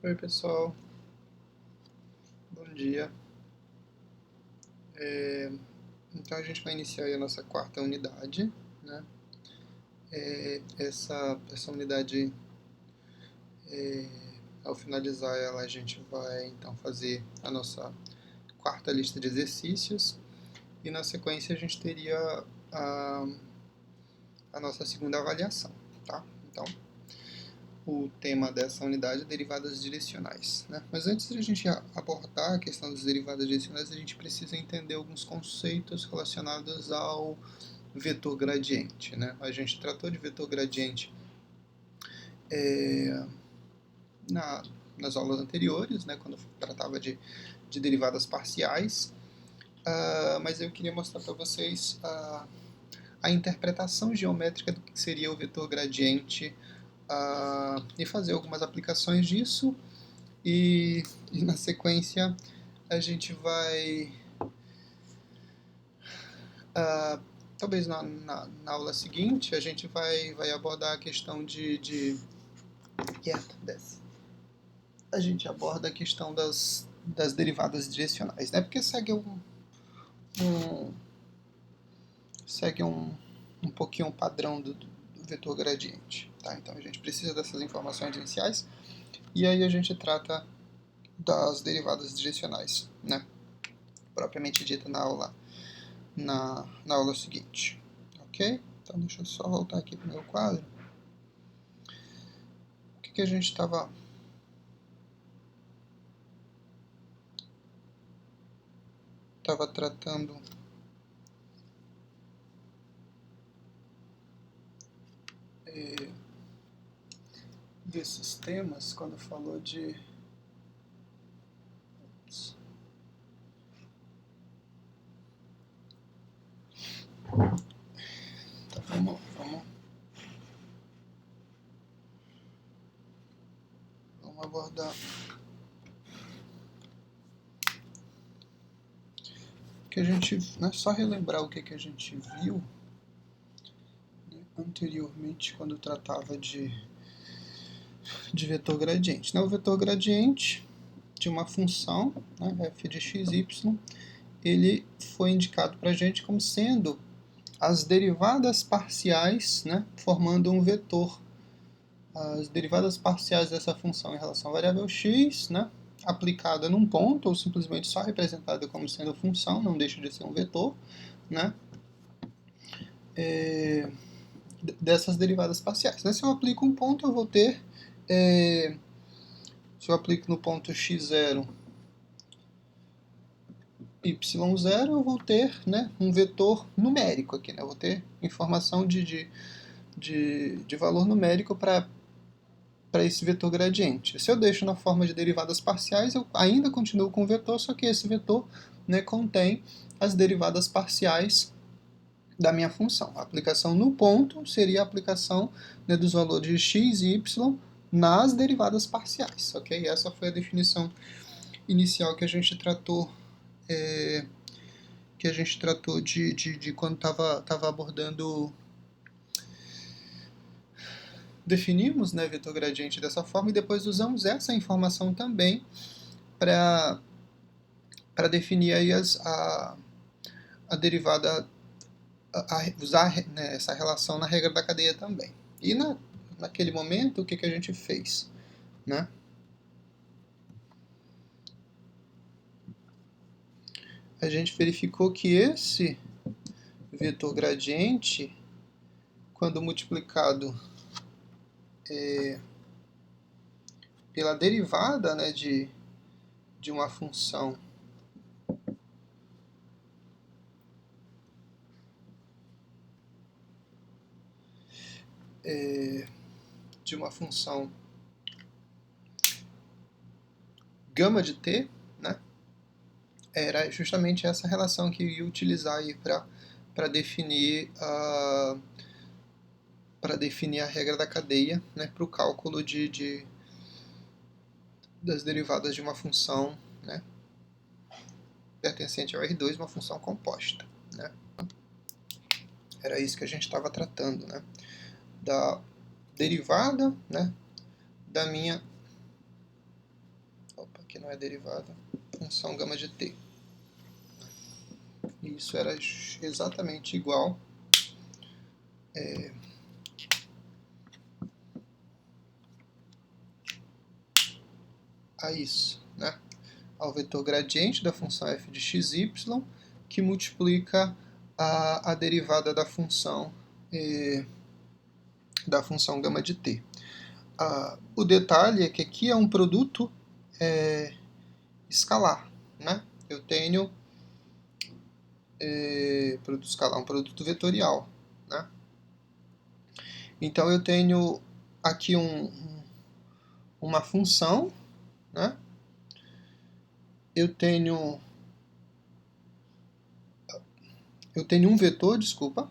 Oi pessoal, bom dia. Então a gente vai iniciar aí a nossa quarta unidade, né? Essa unidade, ao finalizar ela, a gente vai então fazer a nossa quarta lista de exercícios e na sequência a gente teria a, a nossa segunda avaliação, tá? Então o tema dessa unidade é derivadas direcionais, né? Mas antes de a gente abordar a questão das derivadas direcionais, a gente precisa entender alguns conceitos relacionados ao vetor gradiente, né? A gente tratou de vetor gradiente é, nas aulas anteriores, né? Quando tratava de derivadas parciais, mas eu queria mostrar para vocês a interpretação geométrica do que seria o vetor gradiente e fazer algumas aplicações disso e na sequência a gente vai talvez na aula seguinte a gente vai abordar a questão desce. A gente aborda a questão das derivadas direcionais, né? Porque um, segue um pouquinho o padrão do vetor gradiente, tá? Então a gente precisa dessas informações iniciais e aí a gente trata das derivadas direcionais, né? Propriamente dita na aula seguinte, ok? Então deixa eu só voltar aqui para o meu quadro. O que a gente estava tratando desses temas quando falou de... Então, vamos abordar que a gente, né, só relembrar o que a gente viu, né, anteriormente quando tratava de vetor gradiente. O vetor gradiente de uma função, né, f de x, y, ele foi indicado para a gente como sendo as derivadas parciais, né, formando um vetor. As derivadas parciais dessa função em relação à variável x, né, aplicada num ponto, ou simplesmente só representada como sendo função, não deixa de ser um vetor, né, dessas derivadas parciais. Né? Se eu aplico um ponto, eu vou ter... se eu aplico no ponto x0 y0, eu vou ter, né, um vetor numérico aqui. Né? Eu vou ter informação de valor numérico para esse vetor gradiente. Se eu deixo na forma de derivadas parciais, eu ainda continuo com o vetor, só que esse vetor, né, contém as derivadas parciais da minha função. A aplicação no ponto seria a aplicação, né, dos valores de x e y nas derivadas parciais, ok? Essa foi a definição inicial que a gente tratou de quando estava abordando. Definimos, né, vetor gradiente dessa forma e depois usamos essa informação também para definir aí a derivada, usar, né, essa relação na regra da cadeia também. E naquele momento, o que a gente fez? Né? A gente verificou que esse vetor gradiente, quando multiplicado pela derivada, né, de uma função gama de t, né, era justamente essa relação que eu ia utilizar aí para definir a regra da cadeia, né, para o cálculo das derivadas de uma função, né, pertencente ao R2, uma função composta. Né. Era isso que a gente estava tratando, né, da derivada, né, da minha que não é derivada, função gama de t. E isso era exatamente igual a isso, né? Ao vetor gradiente da função f de xy, que multiplica a derivada da função gama de t. O detalhe é que aqui é um produto escalar, né? Eu tenho produto escalar, um produto vetorial, né? Então eu tenho aqui uma função, né? Eu tenho um vetor, desculpa,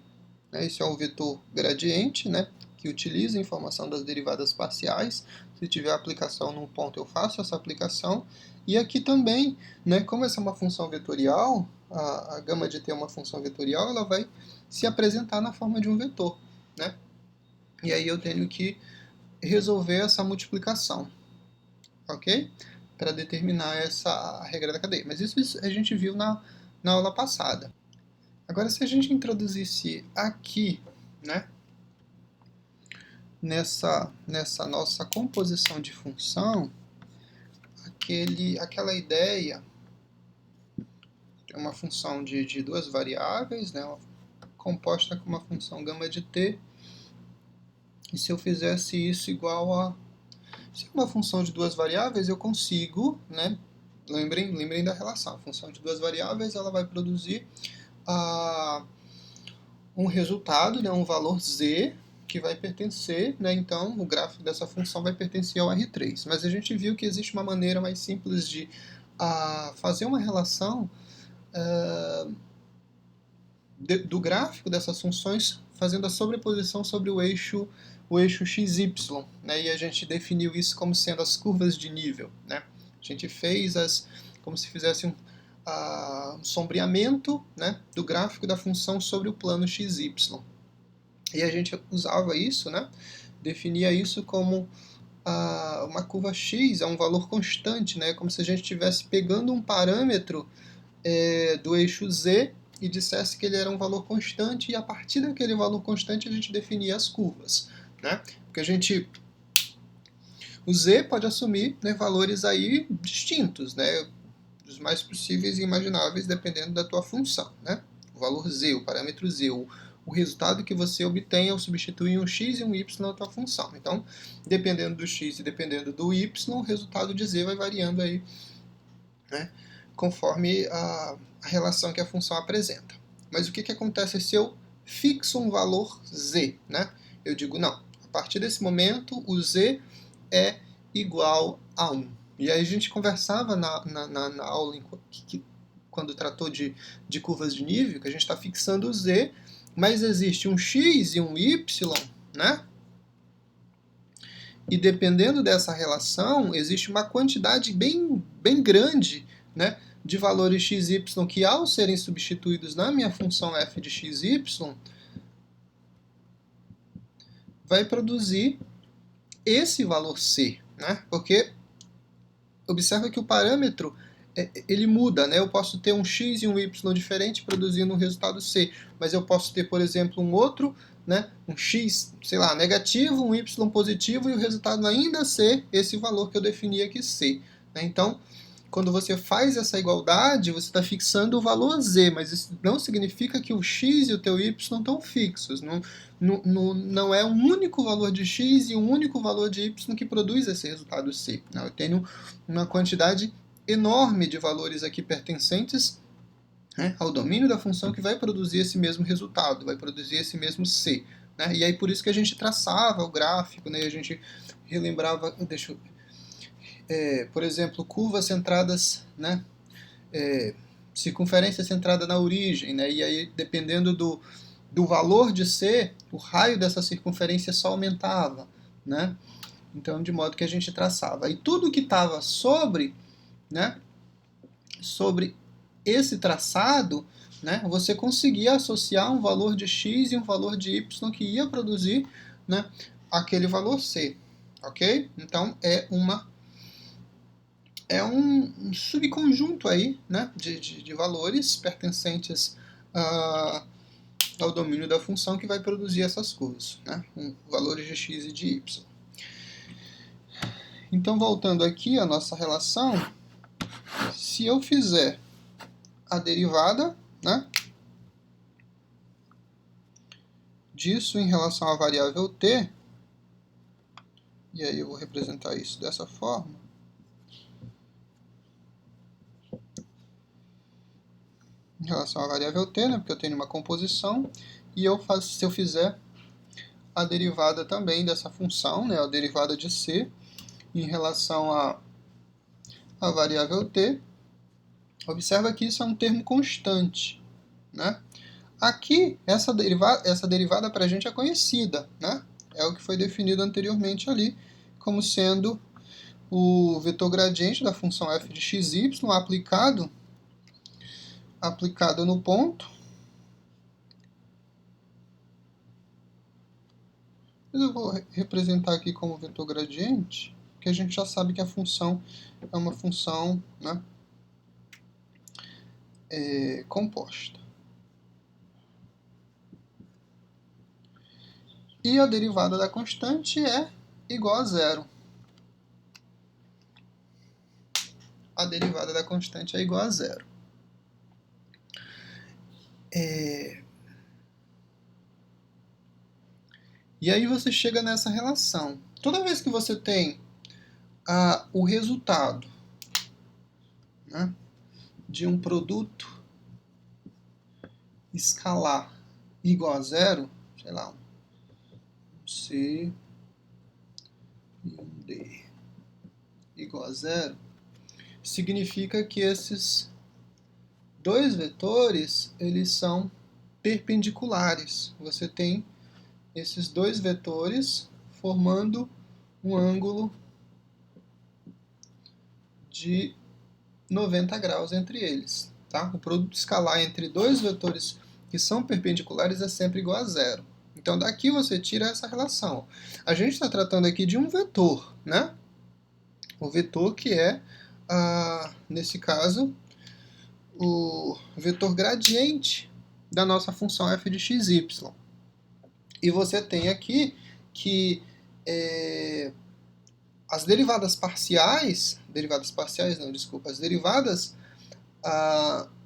né? Esse é o vetor gradiente, né? Que utiliza a informação das derivadas parciais. Se tiver aplicação num ponto, eu faço essa aplicação. E aqui também, né? Como essa é uma função vetorial, a gama de t é uma função vetorial, ela vai se apresentar na forma de um vetor, né? E aí eu tenho que resolver essa multiplicação, ok? Para determinar a regra da cadeia. Mas isso a gente viu na aula passada. Agora, se a gente introduzisse aqui, né, nessa nossa composição de função, aquela ideia é uma função de duas variáveis, né, composta com uma função gama de t, e se eu fizesse isso igual a... Se é uma função de duas variáveis, eu consigo, né, lembrem da relação, a função de duas variáveis ela vai produzir um resultado, né, um valor z, que vai pertencer, né, então o gráfico dessa função vai pertencer ao R3. Mas a gente viu que existe uma maneira mais simples de fazer uma relação do gráfico dessas funções fazendo a sobreposição sobre o eixo xy, né, e a gente definiu isso como sendo as curvas de nível, né? A gente fez como se fizesse um sombreamento, né, do gráfico da função sobre o plano xy. E a gente usava isso, né, definia isso como uma curva x é um valor constante, né, como se a gente estivesse pegando um parâmetro do eixo z e dissesse que ele era um valor constante, e a partir daquele valor constante a gente definia as curvas, né? Porque o z pode assumir, né, valores aí distintos, né, dos mais possíveis e imagináveis, dependendo da tua função, né? O valor z, o parâmetro z, o resultado que você obtém ao substituir um x e um y na tua função. Então, dependendo do x e dependendo do y, o resultado de z vai variando aí, né, conforme a relação que a função apresenta. Mas o que acontece se eu fixo um valor z, né? Eu digo, não, a partir desse momento o z é igual a 1. E aí a gente conversava na aula quando tratou de curvas de nível, que a gente está fixando o z, mas existe um x e um y, né? E dependendo dessa relação, existe uma quantidade bem grande, né, de valores x e y que, ao serem substituídos na minha função f de x e y, vai produzir esse valor c, né? Porque observa que o parâmetro ele muda, né? Eu posso ter um x e um y diferente produzindo um resultado c, mas eu posso ter, por exemplo, um outro, né, um x, sei lá, negativo, um y positivo, e o resultado ainda ser esse valor que eu defini aqui, c, né? Então, quando você faz essa igualdade, você está fixando o valor z, mas isso não significa que o x e o teu y estão fixos. Não é um único valor de x e um único valor de y que produz esse resultado c. Não, eu tenho uma quantidade enorme de valores aqui pertencentes, né, ao domínio da função, que vai produzir esse mesmo resultado, vai produzir esse mesmo c, né? E aí por isso que a gente traçava o gráfico, né, a gente relembrava, por exemplo, curvas centradas, né, circunferência centrada na origem, né, e aí dependendo do valor de c, o raio dessa circunferência só aumentava, né? Então, de modo que a gente traçava. E tudo que estava sobre, né, sobre esse traçado, né, você conseguia associar um valor de x e um valor de y que ia produzir, né, aquele valor c, ok? Então, é é um subconjunto aí, né, de valores pertencentes ao domínio da função que vai produzir essas curvas, né, valores de x e de y. Então, voltando aqui à nossa relação, se eu fizer a derivada, né, disso em relação à variável t, e aí eu vou representar isso dessa forma, em relação à variável t, né, porque eu tenho uma composição, e se eu fizer a derivada também dessa função, né, a derivada de c, em relação à variável t, observa que isso é um termo constante, né? Aqui, essa derivada para a gente é conhecida, né? É o que foi definido anteriormente ali, como sendo o vetor gradiente da função f de xy aplicado no ponto. Eu vou representar aqui como vetor gradiente, porque a gente já sabe que a função é uma função, né, composta. E a derivada da constante é igual a zero. A derivada da constante é igual a zero. E aí você chega nessa relação. Toda vez que você tem o resultado, né, de um produto escalar igual a zero, sei lá, um C e um D igual a zero, significa que esses dois vetores, eles são perpendiculares. Você tem esses dois vetores formando um ângulo de 90 graus entre eles. Tá? O produto escalar entre dois vetores que são perpendiculares é sempre igual a zero. Então daqui você tira essa relação. A gente está tratando aqui de um vetor, né? O vetor que é, nesse caso, o vetor gradiente da nossa função f de xy. E você tem aqui que as derivadas parciais as derivadas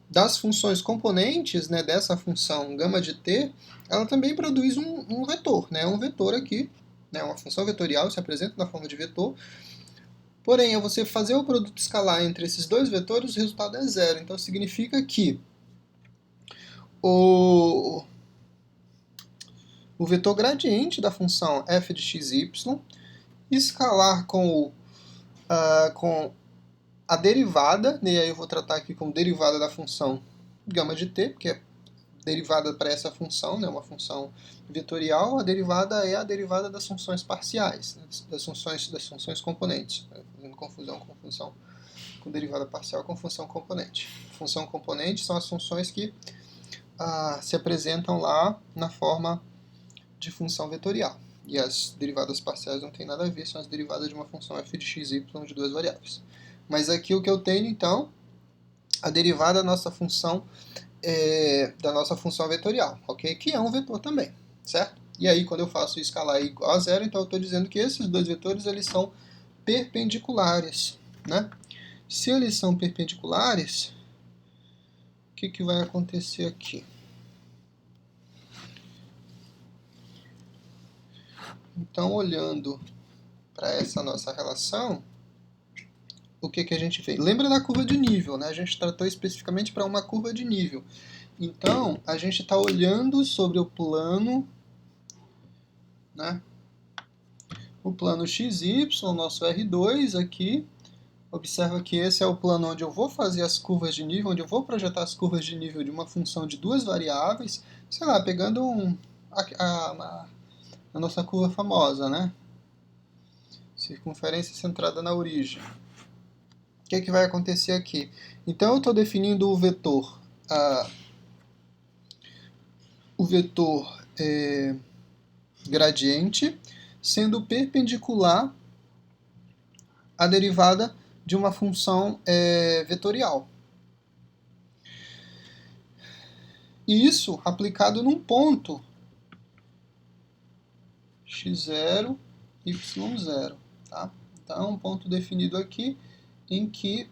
das funções componentes, né, dessa função gama de t, ela também produz um vetor, né, um vetor aqui, né, uma função vetorial se apresenta na forma de vetor. Porém, ao você fazer o produto escalar entre esses dois vetores, o resultado é zero. Então significa que o vetor gradiente da função f de xy escalar com a derivada, né, e aí eu vou tratar aqui como derivada da função gama de t, porque é derivada para essa função, né, uma função vetorial, a derivada é a derivada das funções parciais, né, das funções componentes, né, fazendo confusão com derivada parcial com função componente. Função componente são as funções que se apresentam lá na forma de função vetorial. E as derivadas parciais não tem nada a ver, são as derivadas de uma função f de xy de duas variáveis. Mas aqui o que eu tenho, então, a derivada da nossa função vetorial, ok? Que é um vetor também, certo? E aí, quando eu faço escalar igual a zero, então eu estou dizendo que esses dois vetores eles são perpendiculares, né? Se eles são perpendiculares, o que vai acontecer aqui? Então, olhando para essa nossa relação, o que a gente fez? Lembra da curva de nível, né? A gente tratou especificamente para uma curva de nível. Então, a gente está olhando sobre o plano, né? O plano XY, nosso R2 aqui. Observa que esse é o plano onde eu vou fazer as curvas de nível, onde eu vou projetar as curvas de nível de uma função de duas variáveis, sei lá, pegando a nossa curva famosa, né? Circunferência centrada na origem. O que vai acontecer aqui? Então eu estou definindo o vetor gradiente sendo perpendicular à derivada de uma função vetorial. E isso aplicado num ponto x0, y0. Tá? Então, é um ponto definido aqui em que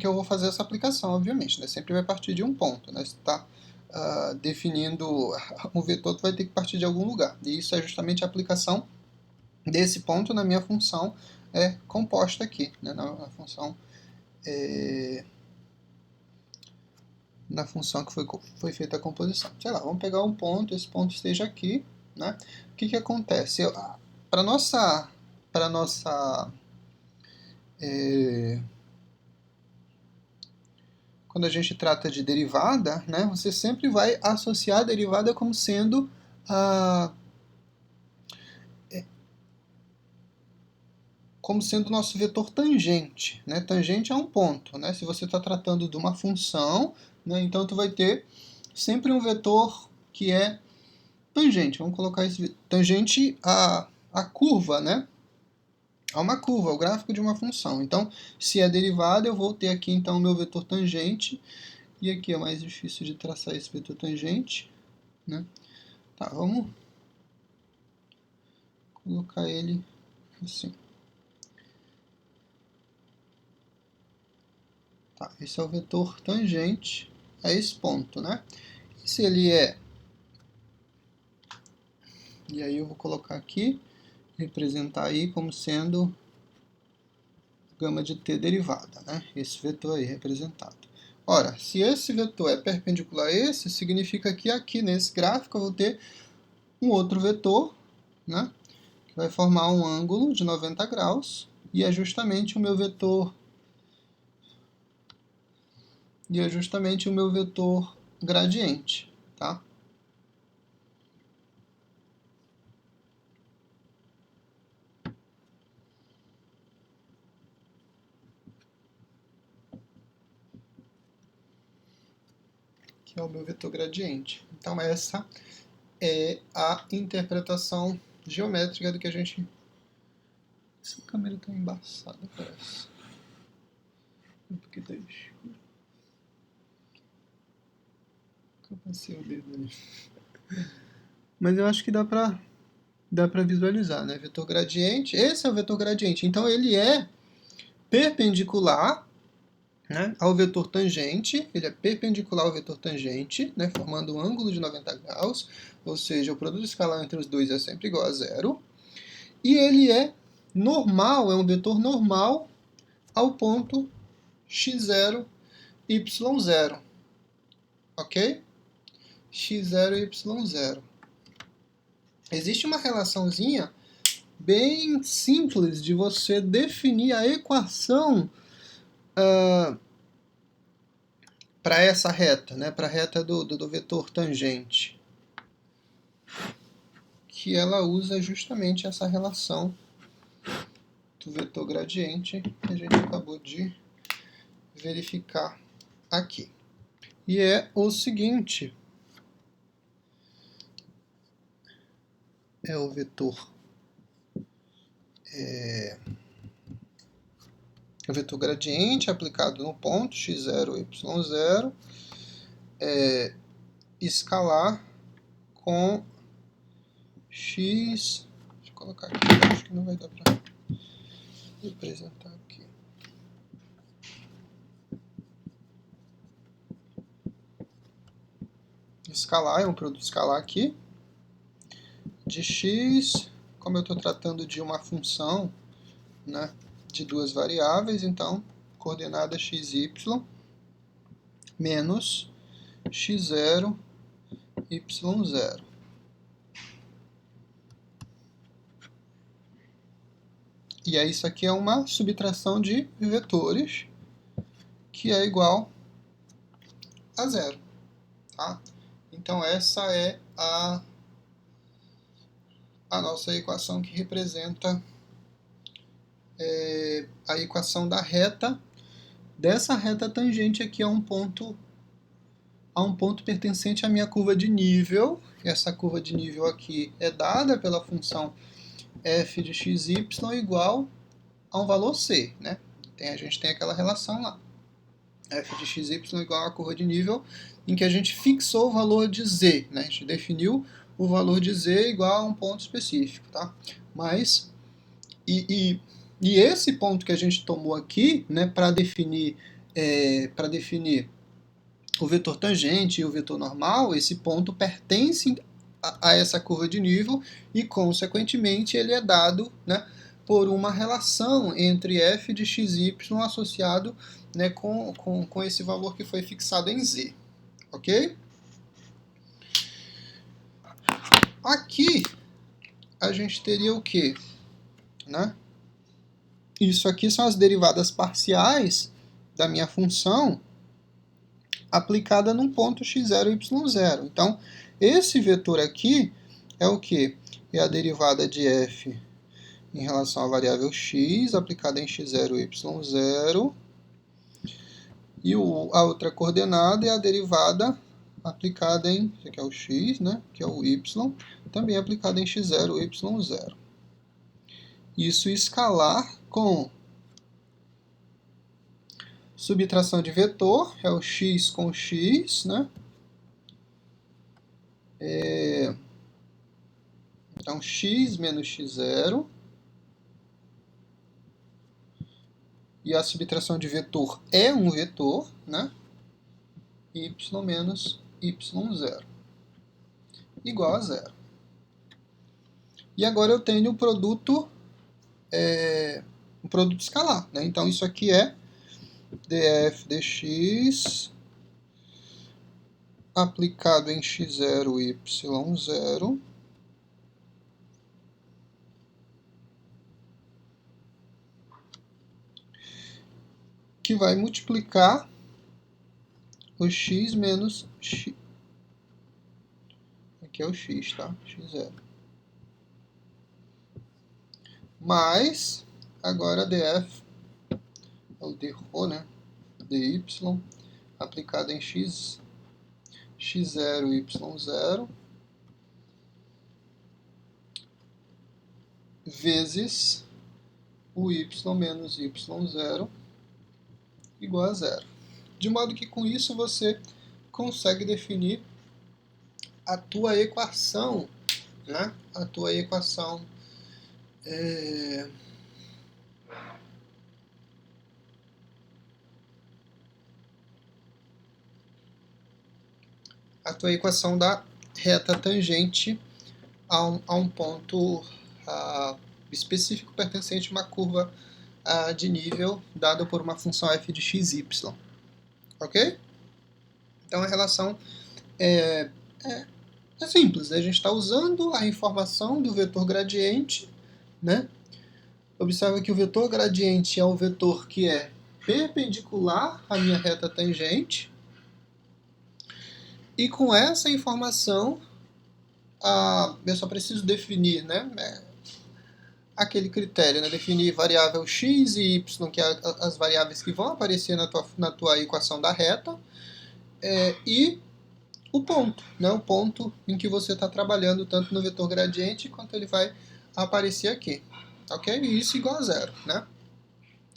eu vou fazer essa aplicação, obviamente, né? Sempre vai partir de um ponto, né? Você está definindo um vetor, vai ter que partir de algum lugar. E isso é justamente a aplicação desse ponto na minha função composta aqui, né? na função que foi feita a composição. Sei lá, vamos pegar um ponto, esse ponto esteja aqui, né? O que acontece? Para nossa quando a gente trata de derivada, né, você sempre vai associar a derivada como sendo o nosso vetor tangente. Né? Tangente é um ponto. Né? Se você está tratando de uma função, né, então tu vai ter sempre um vetor que é tangente. Vamos colocar esse tangente à curva, né? A uma curva, o gráfico de uma função. Então, se é derivada, eu vou ter aqui então o meu vetor tangente. E aqui é mais difícil de traçar esse vetor tangente. Né? Tá, vamos colocar ele assim. Tá, esse é o vetor tangente a esse ponto, né? E se ele é... E aí eu vou colocar aqui, representar aí como sendo gama de t derivada, né? Esse vetor aí representado. Ora, se esse vetor é perpendicular a esse, significa que aqui nesse gráfico eu vou ter um outro vetor, né? Que vai formar um ângulo de 90 graus, e é justamente o meu vetor gradiente, tá? Que é o meu vetor gradiente. Então essa é a interpretação geométrica do que a gente... Essa câmera tá embaçada, parece. Porque tá escuro. Eu passei o dedo ali. Mas eu acho que dá pra visualizar, né? Vetor gradiente. Esse é o vetor gradiente. Então ele é perpendicular, né, ao vetor tangente. Ele é perpendicular ao vetor tangente, né, formando um ângulo de 90 graus. Ou seja, o produto escalar entre os dois é sempre igual a zero. E ele é normal, é um vetor normal ao ponto x0, y0. Ok? x0 e y0. Existe uma relaçãozinha bem simples de você definir a equação para essa reta, né? Para a reta do vetor tangente. Que ela usa justamente essa relação do vetor gradiente que a gente acabou de verificar aqui. E é o seguinte: é o vetor gradiente aplicado no ponto x0, y0, escalar com x... Deixa eu colocar aqui, acho que não vai dar para representar aqui. Escalar é um produto escalar aqui, de x, como eu estou tratando de uma função, né, de duas variáveis, então coordenada x, y, menos x0, y0. E aí isso aqui é uma subtração de vetores, que é igual a zero. Tá? Então essa é a nossa equação que representa a equação da reta, dessa reta tangente aqui a um ponto pertencente à minha curva de nível. Essa curva de nível aqui é dada pela função f de xy igual a um valor c, né? A gente tem aquela relação lá. F de xy igual a curva de nível em que a gente fixou o valor de z, né? A gente definiu o valor de z igual a um ponto específico, tá? Mas, e esse ponto que a gente tomou aqui, né, para definir o vetor tangente e o vetor normal, esse ponto pertence a essa curva de nível e, consequentemente, ele é dado, né, por uma relação entre f de xy associado, né, com esse valor que foi fixado em z. Ok? Aqui a gente teria o quê? Né? Isso aqui são as derivadas parciais da minha função aplicada num ponto x0, y0. Então, esse vetor aqui é o quê? É a derivada de f em relação à variável x aplicada em x0, y0. E a outra coordenada é a derivada aplicada em, esse aqui é o x, né, que é o y, também aplicada em x0, y0. Isso escalar com subtração de vetor, é o x com x, né? Então, x menos x0. E a subtração de vetor é um vetor, né? Y menos y0 igual a zero. E agora eu tenho o produto, um produto escalar, né? Então, isso aqui é df dx aplicado em x0, y0 que vai multiplicar o x menos x. Aqui é o x, tá? x0. Mais, agora df, é o dρ, né? dy, aplicado em x0, y0, vezes o y menos y0 igual a zero. De modo que com isso você consegue definir a tua equação, né? A tua equação da reta tangente a um ponto específico pertencente a uma curva de nível dada por uma função f de xy. Ok? Então a relação é simples, né? A gente está usando a informação do vetor gradiente, né? Observa que o vetor gradiente é um vetor que é perpendicular à minha reta tangente. E com essa informação, eu só preciso definir, né, aquele critério, né, definir variável x e y, que é as variáveis que vão aparecer na tua equação da reta, e o ponto, né, o ponto em que você está trabalhando tanto no vetor gradiente quanto ele vai aparecer aqui. Ok? E isso igual a zero, né?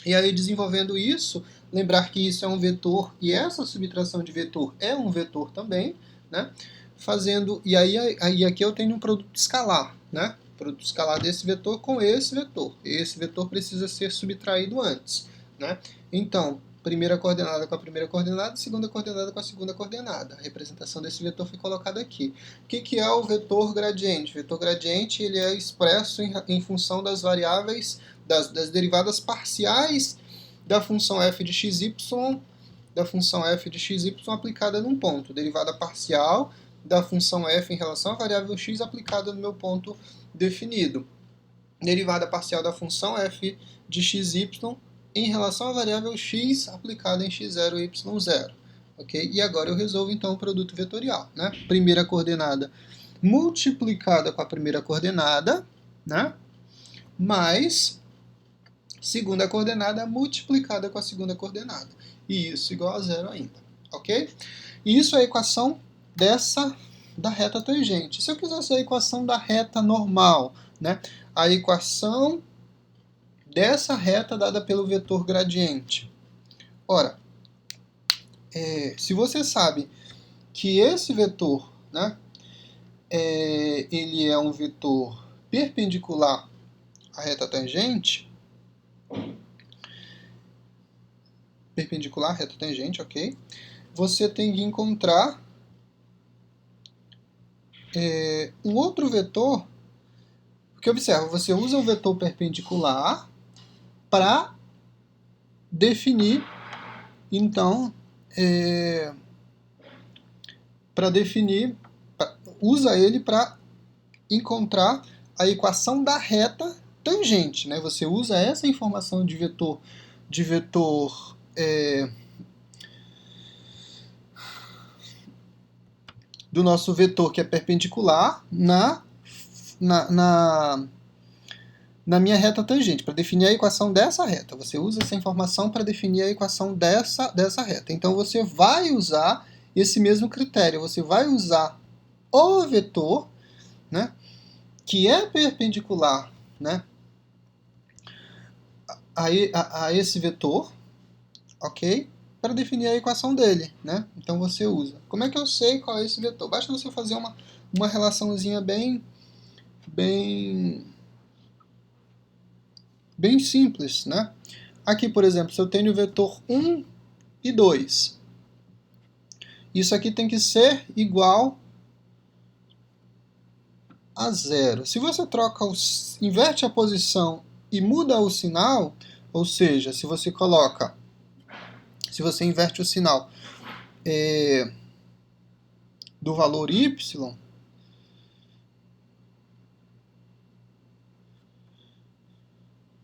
E aí, desenvolvendo isso, lembrar que isso é um vetor e essa subtração de vetor é um vetor também, né? E aí aqui eu tenho um produto escalar, né? Produto escalar desse vetor com esse vetor. Esse vetor precisa ser subtraído antes, né? Então, primeira coordenada com a primeira coordenada, segunda coordenada com a segunda coordenada. A representação desse vetor foi colocada aqui. O que é o vetor gradiente? O vetor gradiente ele é expresso em função das variáveis, das derivadas parciais da função f de xy, aplicada num ponto. Derivada parcial da função f em relação à variável x aplicada no meu ponto definido. Derivada parcial da função f de xy em relação à variável x aplicada em x0 e y0. Okay? E agora eu resolvo então o produto vetorial. Né? Primeira coordenada multiplicada com a primeira coordenada, né? Mais segunda coordenada multiplicada com a segunda coordenada. E isso igual a zero ainda. Ok? E isso é a equação dessa da reta tangente. Se eu quisesse a equação da reta normal, né? A equação dessa reta dada pelo vetor gradiente. Ora, se você sabe que esse vetor, né, ele é um vetor perpendicular à reta tangente, ok? Você tem que encontrar um outro vetor, porque observa, você usa o vetor perpendicular para definir, então, usa ele para encontrar a equação da reta tangente, né? Você usa essa informação de vetor do nosso vetor que é perpendicular na minha reta tangente, para definir a equação dessa reta. Você usa essa informação para definir a equação dessa reta. Então você vai usar esse mesmo critério, você vai usar o vetor, né, que é perpendicular, né, a esse vetor, ok? Para definir a equação dele, né? Então você usa. Como é que eu sei qual é esse vetor? Basta você fazer uma relaçãozinha bem simples, né? Aqui, por exemplo, se eu tenho o vetor 1 e 2, isso aqui tem que ser igual a zero. Se você inverte a posição e muda o sinal, ou seja, se você inverte o sinal do valor y,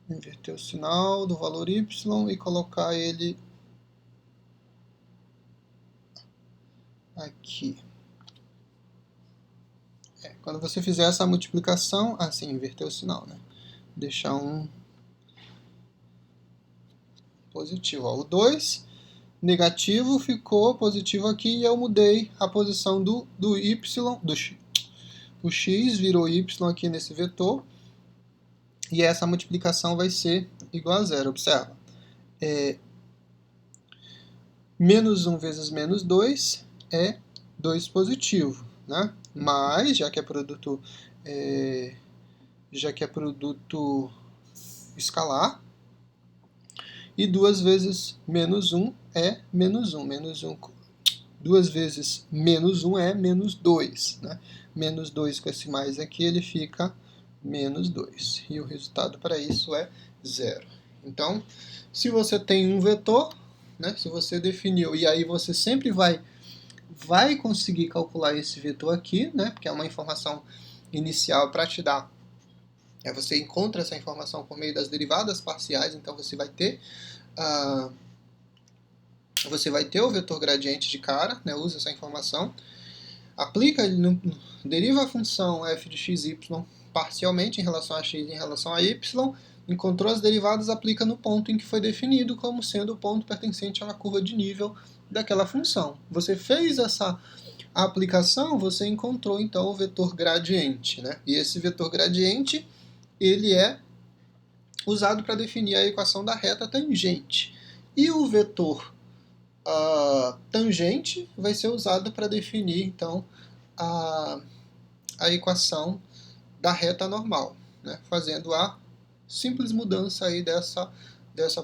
inverter o sinal do valor y e colocar ele aqui. Quando você fizer essa multiplicação, assim, inverter o sinal, né? Deixar um positivo. Ó, o 2 negativo ficou positivo aqui e eu mudei a posição do y, o x virou y aqui nesse vetor e essa multiplicação vai ser igual a zero. Observa. Menos 1 vezes menos 2 é 2 positivo, né? Mas, já que é produto escalar, e 2 vezes menos 1 é menos 1. 2 vezes menos 1 é menos 2. Né? Menos 2 com esse mais aqui, ele fica menos 2. E o resultado para isso é zero. Então, se você tem um vetor, né, se você definiu, e aí você sempre vai conseguir calcular esse vetor aqui, né, porque é uma informação inicial para te dar. Você encontra essa informação por meio das derivadas parciais, então você vai ter o vetor gradiente de cara, né, usa essa informação, aplica, deriva a função f de x, y parcialmente em relação a x e em relação a y, encontrou as derivadas, aplica no ponto em que foi definido como sendo o ponto pertencente à curva de nível daquela função. Você fez essa aplicação, você encontrou então o vetor gradiente, né? E esse vetor gradiente, ele é usado para definir a equação da reta tangente. E o vetor tangente vai ser usado para definir então a equação da reta normal, né? Fazendo a simples mudança aí dessa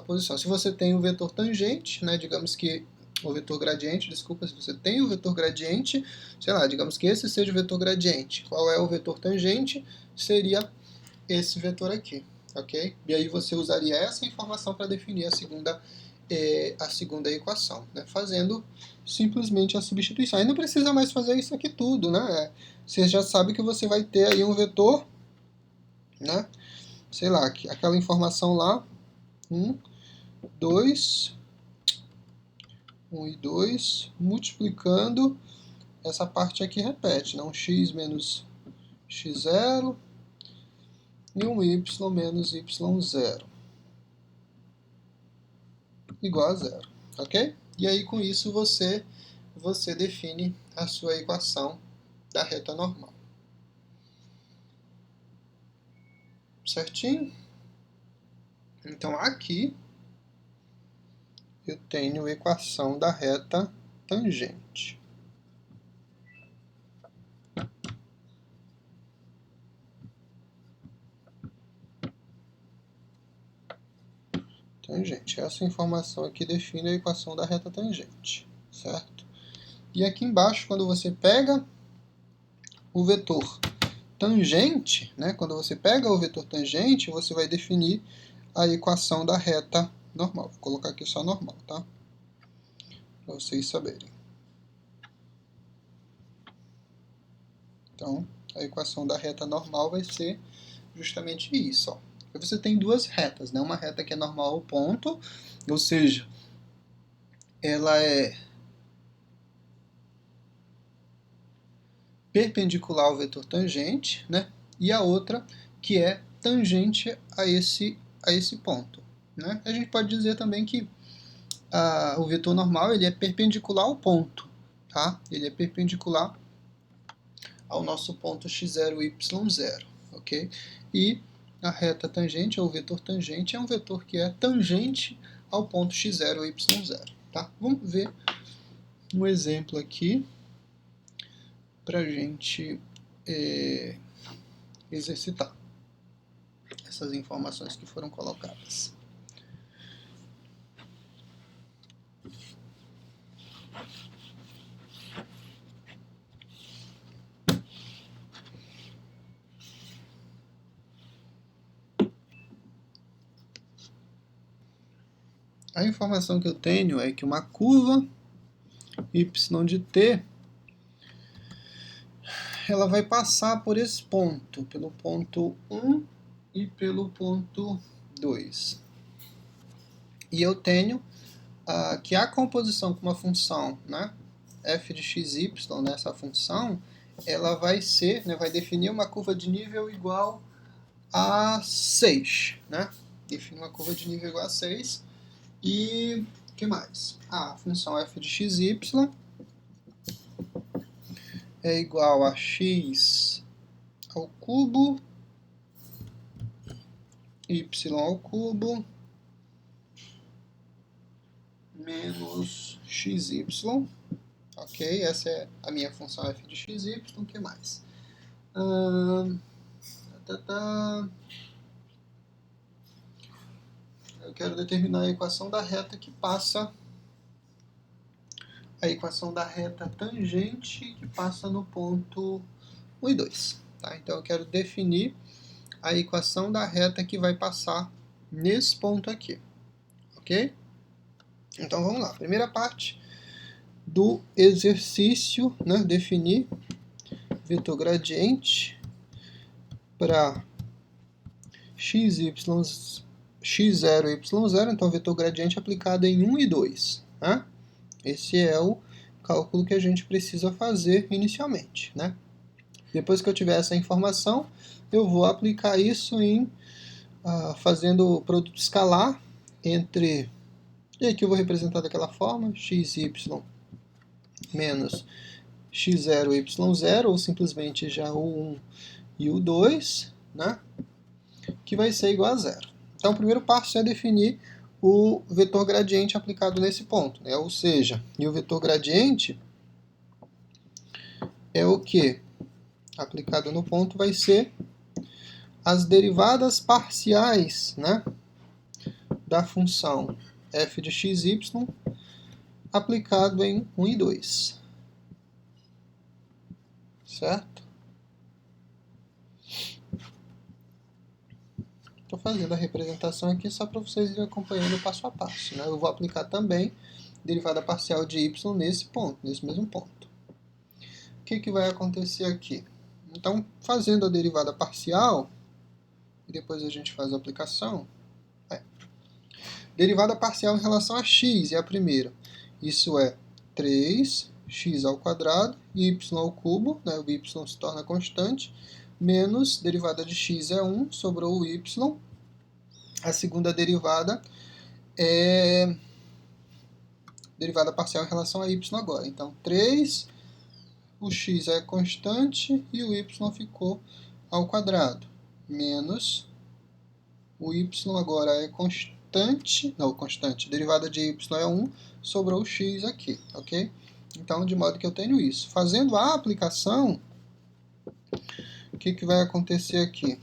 posição. Se você tem o vetor tangente, né, digamos que o vetor gradiente, desculpa, se você tem o vetor gradiente, sei lá, digamos que esse seja o vetor gradiente. Qual é o vetor tangente? Seria esse vetor aqui, ok? E aí você usaria essa informação para definir a segunda equação, né? Fazendo simplesmente a substituição. Aí não precisa mais fazer isso aqui tudo, né? Você já sabe que você vai ter aí um vetor, né? Sei lá, aquela informação lá, 1 e 2, multiplicando, essa parte aqui repete, né? Um x menos x0 e um y menos y0 igual a zero, ok? E aí com isso você define a sua equação da reta normal. Certinho? Então, aqui eu tenho a equação da reta tangente. Tangente. Essa informação aqui define a equação da reta tangente, certo? E aqui embaixo, quando você pega o vetor tangente, né? Quando você pega o vetor tangente, você vai definir a equação da reta normal. Vou colocar aqui só normal, tá? Para vocês saberem. Então, a equação da reta normal vai ser justamente isso, ó. Você tem duas retas, né? Uma reta que é normal ao ponto, ou seja, ela é perpendicular ao vetor tangente, né? E a outra que é tangente a esse ponto, né? A gente pode dizer também que o vetor normal ele é perpendicular ao ponto, tá? Ele é perpendicular ao nosso ponto x0, y0, ok? E a reta tangente, ou vetor tangente, é um vetor que é tangente ao ponto x0, y0, tá? Vamos ver um exemplo aqui para a gente exercitar essas informações que foram colocadas. A informação que eu tenho é que uma curva y de t ela vai passar por esse ponto, pelo ponto 1 e pelo ponto 2. E eu tenho que a composição com uma função, né, f de xy, nessa função, ela vai ser, né, vai definir uma curva de nível igual a 6, né? Define uma curva de nível igual a 6. E o que mais? A função f de xy é igual a x ao cubo, y ao cubo, menos xy. Ok? Essa é a minha função f de xy. O que mais? Eu quero determinar a equação da reta que passa, a equação da reta tangente que passa no ponto 1 e 2. Tá? Então eu quero definir a equação da reta que vai passar nesse ponto aqui. Ok? Então vamos lá. Primeira parte do exercício, né? Definir vetor gradiente para x0, y0, então vetor gradiente aplicado em 1 e 2. Né? Esse é o cálculo que a gente precisa fazer inicialmente. Né? Depois que eu tiver essa informação, eu vou aplicar isso em fazendo o produto escalar entre, e aqui eu vou representar daquela forma, xy menos x0, y0, ou simplesmente já o 1 e o 2, né? Que vai ser igual a zero. Então, o primeiro passo é definir o vetor gradiente aplicado nesse ponto, né? Ou seja, e o vetor gradiente é o que? Aplicado no ponto vai ser as derivadas parciais, né, da função f de xy aplicado em 1 e 2. Certo? Estou fazendo a representação aqui só para vocês irem acompanhando passo a passo. Né? Eu vou aplicar também derivada parcial de y nesse ponto, nesse mesmo ponto. O que vai acontecer aqui? Então, fazendo a derivada parcial, e depois a gente faz a aplicação, derivada parcial em relação a x é a primeira. Isso é 3x ao quadrado, y ao cubo, né? O y se torna constante, menos derivada de x é 1, sobrou o y. A segunda derivada é derivada parcial em relação a y agora. Então, 3 o x é constante e o y ficou ao quadrado, menos o y agora é constante, não, constante, derivada de y é 1, sobrou o x aqui, ok? Então, de modo que eu tenho isso. Fazendo a aplicação, o que vai acontecer aqui?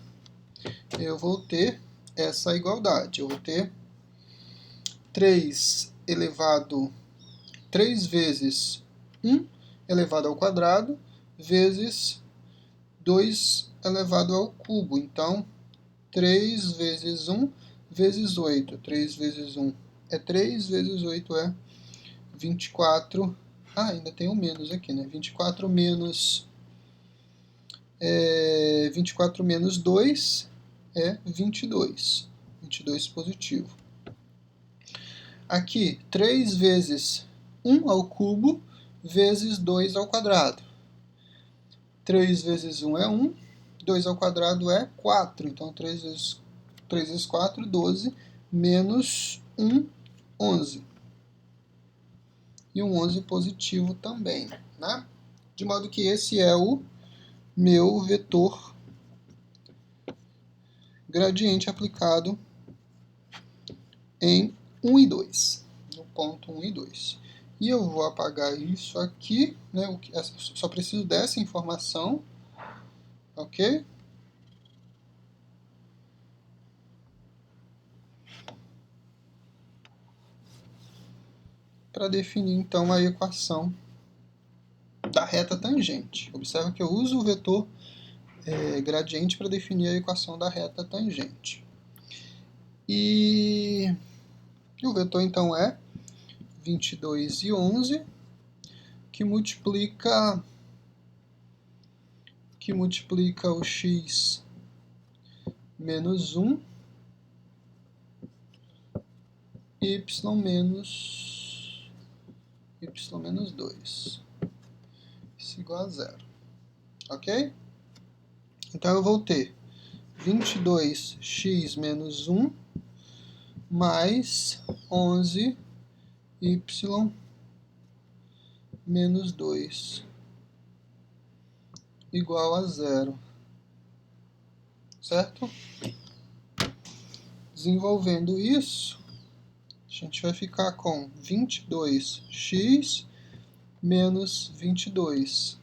Eu vou ter essa igualdade, eu vou ter 3 vezes 1 elevado ao quadrado vezes 2 elevado ao cubo. Então, 3 vezes 1 vezes 8. 3 vezes 1 é 3, vezes 8 é 24. Ah, ainda tem um menos aqui, né? 24 menos 2 é 22. 22 positivo. Aqui, 3 vezes 1 ao cubo vezes 2 ao quadrado. 3 vezes 1 é 1, 2 ao quadrado é 4. Então, 3 vezes 4, 12, menos 1, 11. E um 11 positivo também, né? De modo que esse é o meu vetor gradiente aplicado em 1 e 2, no ponto 1 e 2. E eu vou apagar isso aqui, né? Só preciso dessa informação, ok? Para definir, então, a equação da reta tangente. Observa que eu uso o vetor gradiente para definir a equação da reta tangente. E o vetor, então, é 22 e 11, que multiplica o x menos 1, e y menos 2. Isso igual a zero. Ok? Então eu vou ter 22x menos 1 mais 11y menos 2 igual a zero. Certo? Desenvolvendo isso, a gente vai ficar com 22x menos 22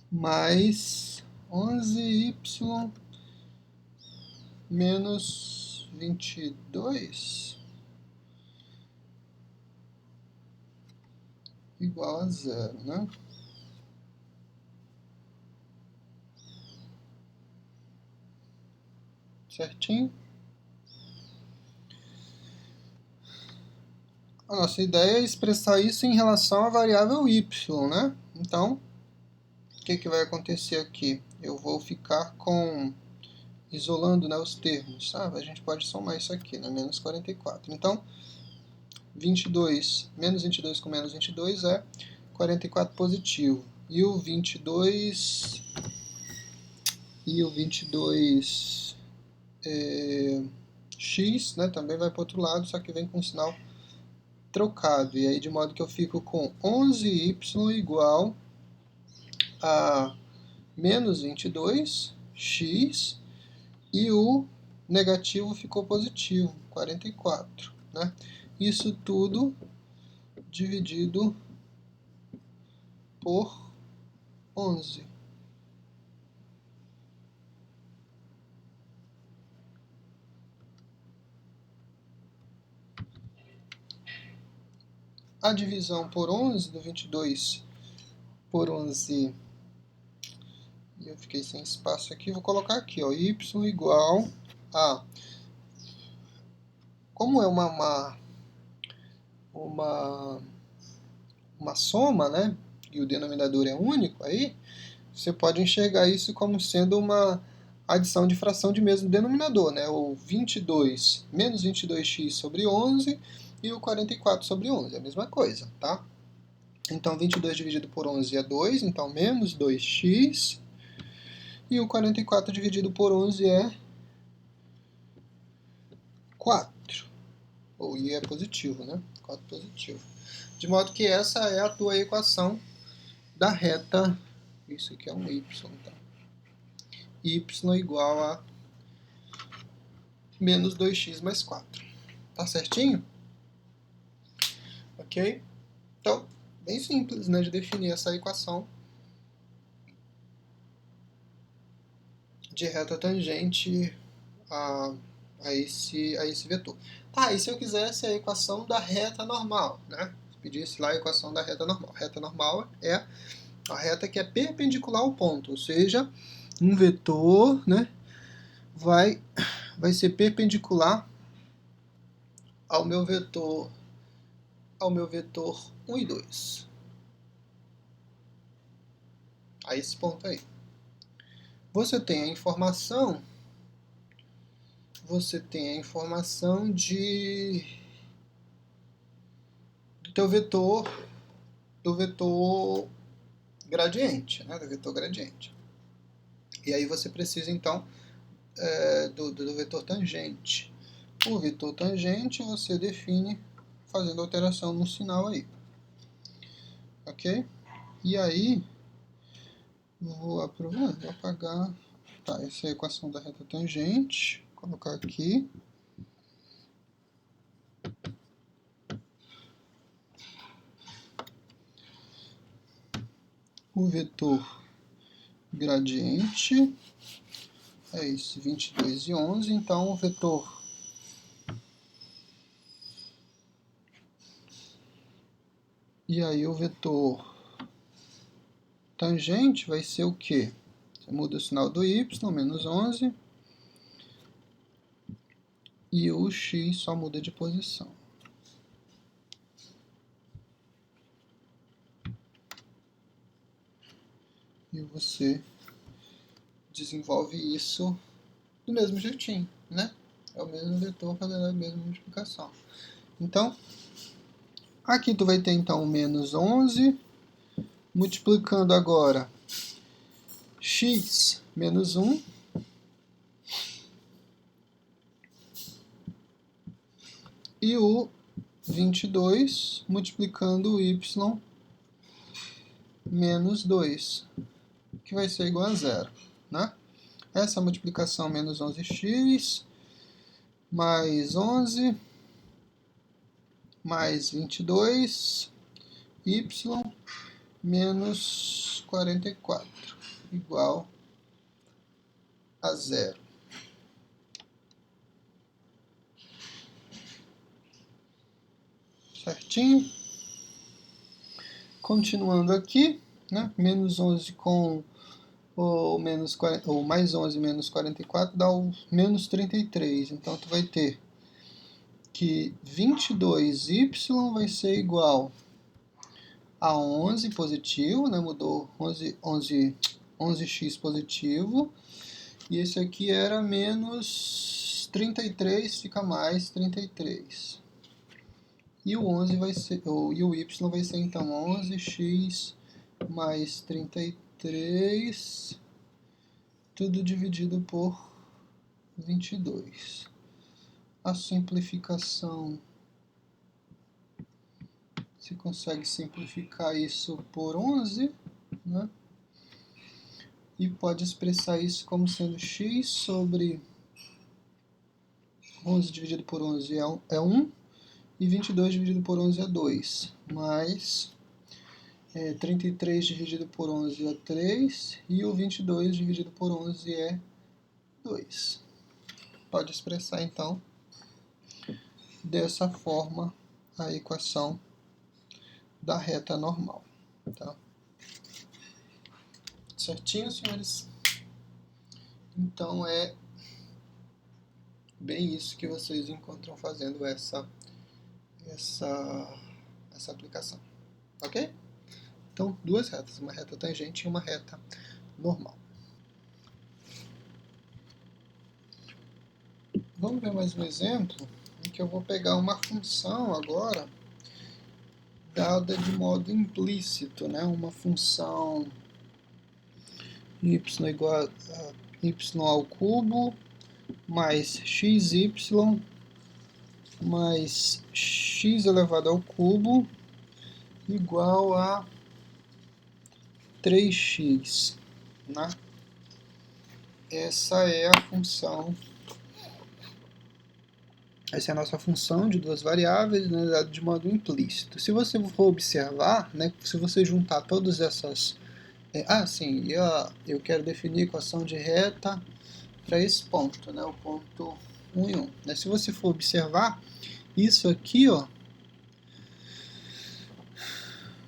mais 11y menos 22 igual a zero, né? Certinho? A nossa ideia é expressar isso em relação à variável y, né? Então, o que vai acontecer aqui? Eu vou ficar isolando, né, os termos, sabe? A gente pode somar isso aqui, né? Menos 44. Então, 22, menos 22 com menos 22 é 44 positivo. E o 22 x, né, também vai para o outro lado, só que vem com um sinal trocado. E aí, de modo que eu fico com 11y igual a menos 22x, e o negativo ficou positivo, 44. Né? Isso tudo dividido por 11. A divisão por 11 do 22 por 11, e eu fiquei sem espaço aqui, vou colocar aqui, ó, y igual a, como é uma soma, né, e o denominador é único, aí você pode enxergar isso como sendo uma adição de fração de mesmo denominador, né, o 22 menos 22x sobre 11 e o 44 sobre 11, é a mesma coisa, tá? Então, 22 dividido por 11 é 2, então menos 2x. E o 44 dividido por 11 é 4. Ou i é positivo, né? 4 positivo. De modo que essa é a tua equação da reta, isso aqui é um y, tá? Y igual a menos 2x mais 4. Tá certinho? Ok? Então, bem simples, né, de definir essa equação de reta tangente a esse vetor. Tá, e se eu quisesse a equação da reta normal, né? Pedisse lá a equação da reta normal. Reta normal é a reta que é perpendicular ao ponto, ou seja, um vetor, né, vai ser perpendicular ao meu vetor 1 e 2. A esse ponto aí. Você tem a informação do teu vetor gradiente, né, do vetor gradiente. E aí você precisa então do vetor tangente. O vetor tangente você define fazendo alteração no sinal aí. Ok? E aí, vou apagar. Tá, essa é a equação da reta tangente. Vou colocar aqui. O vetor gradiente é esse, 22 e 11. Então, o vetor tangente vai ser o quê? Você muda o sinal do y, menos 11. E o x só muda de posição. E você desenvolve isso do mesmo jeitinho, né? É o mesmo vetor fazendo a mesma multiplicação. Então, aqui tu vai ter então menos 11, multiplicando agora x menos 1, e o 22 multiplicando o y menos 2, que vai ser igual a 0, né? Essa multiplicação menos 11x mais 11 mais 22 y menos 44 igual a 0. Certinho? Continuando aqui, né? Menos 11 com o menos 40, ou mais 11 menos 44 dá o menos 33. Então, tu vai ter que 22y vai ser igual a 11 positivo, né? Mudou 11x positivo. E esse aqui era menos 33, fica mais 33. E o 11 vai ser, e o y vai ser então 11x mais 33, tudo dividido por 22. A simplificação, você consegue simplificar isso por 11, né? E pode expressar isso como sendo x sobre 11 dividido por 11 é 1, e 22 dividido por 11 é 2, mais 33 dividido por 11 é 3, e o 22 dividido por 11 é 2. Pode expressar, então, dessa forma a equação da reta normal. Tá? Certinho, senhores? Então, é bem isso que vocês encontram fazendo essa aplicação. Ok? Então, duas retas, uma reta tangente e uma reta normal. Vamos ver mais um exemplo em que eu vou pegar uma função agora dada de modo implícito, né? Uma função y igual a y ao cubo mais xy mais x elevado ao cubo igual a 3x, né? Essa é a nossa função de duas variáveis, né, dada de modo implícito. Se você for observar, né, se você juntar todas essas... sim, eu quero definir a equação de reta para esse ponto, né, o ponto 1 e 1. Né? Se você for observar, isso aqui, ó,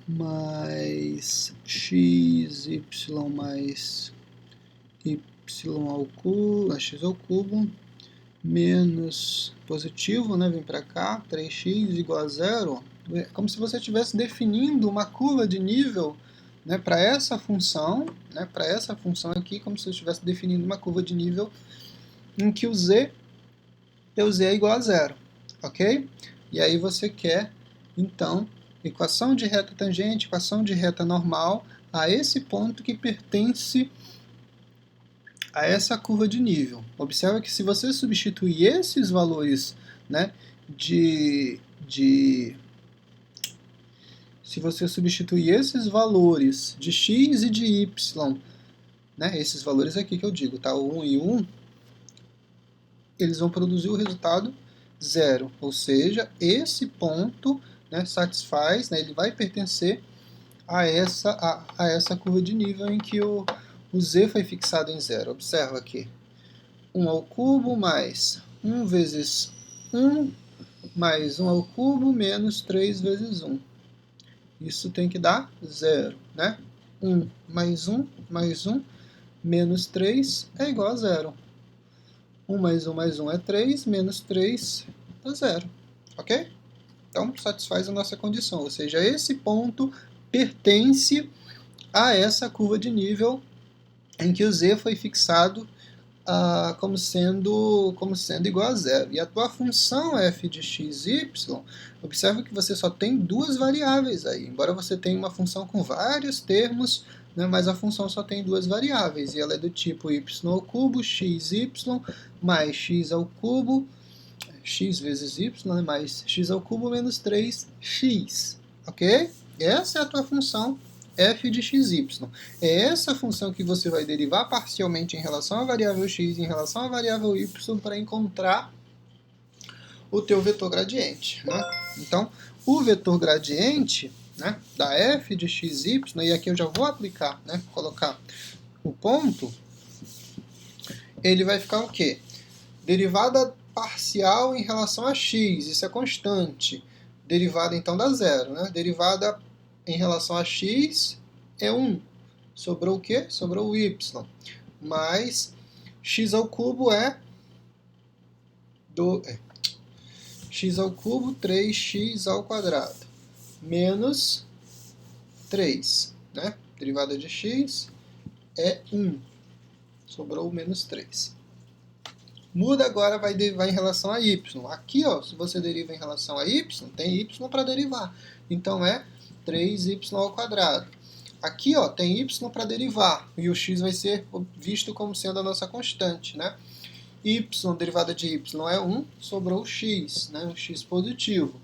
mais x, y mais y ao cubo, x ao cubo, menos positivo, né, vem para cá, 3x igual a zero, é como se você estivesse definindo uma curva de nível, né, para essa função, né, para essa função aqui, como se você estivesse definindo uma curva de nível em que o z é igual a zero, ok? E aí você quer, então, equação de reta tangente, equação de reta normal, a esse ponto que pertence a essa curva de nível. Observa que se você substituir esses valores, né, se você substituir esses valores de x e de y, né, esses valores aqui que eu digo, tá, o 1 e 1, eles vão produzir o resultado zero, ou seja, esse ponto, né, satisfaz, né, ele vai pertencer a essa curva de nível em que o z foi fixado em zero. Observa aqui, 1 ao cubo mais 1 vezes 1 mais 1 ao cubo menos 3 vezes 1. Isso tem que dar zero, né? 1 mais 1 mais 1 menos 3 é igual a zero. 1 mais 1 mais 1 é 3, menos 3 é zero. Ok? Então, satisfaz a nossa condição. Ou seja, esse ponto pertence a essa curva de nível em que o z foi fixado como sendo igual a zero. E a tua função f de x, y, observa que você só tem duas variáveis aí. Embora você tenha uma função com vários termos, né, mas a função só tem duas variáveis. E ela é do tipo y ao cubo, xy, mais x ao cubo, x vezes y, mais x ao cubo menos 3x. Ok? Essa é a tua função f de xy. É essa função que você vai derivar parcialmente em relação à variável x, em relação à variável y, para encontrar o teu vetor gradiente. Né? Então, o vetor gradiente, né, da f de xy, e aqui eu já vou aplicar, né, colocar o ponto, ele vai ficar o quê? Derivada parcial em relação a x, isso é constante. Derivada então dá zero, né? Derivada em relação a x é 1. Sobrou o quê? Sobrou o y. Mais x ao cubo x ao cubo 3x ao quadrado. Menos 3, né? Derivada de x é 1. Sobrou menos 3. Muda agora, vai derivar em relação a y. Aqui, ó, se você deriva em relação a y, tem y para derivar. Então é 3y ao quadrado. Aqui, ó, tem y para derivar. E o x vai ser visto como sendo a nossa constante, né? Y, derivada de y é 1, sobrou o x, né? Um x positivo.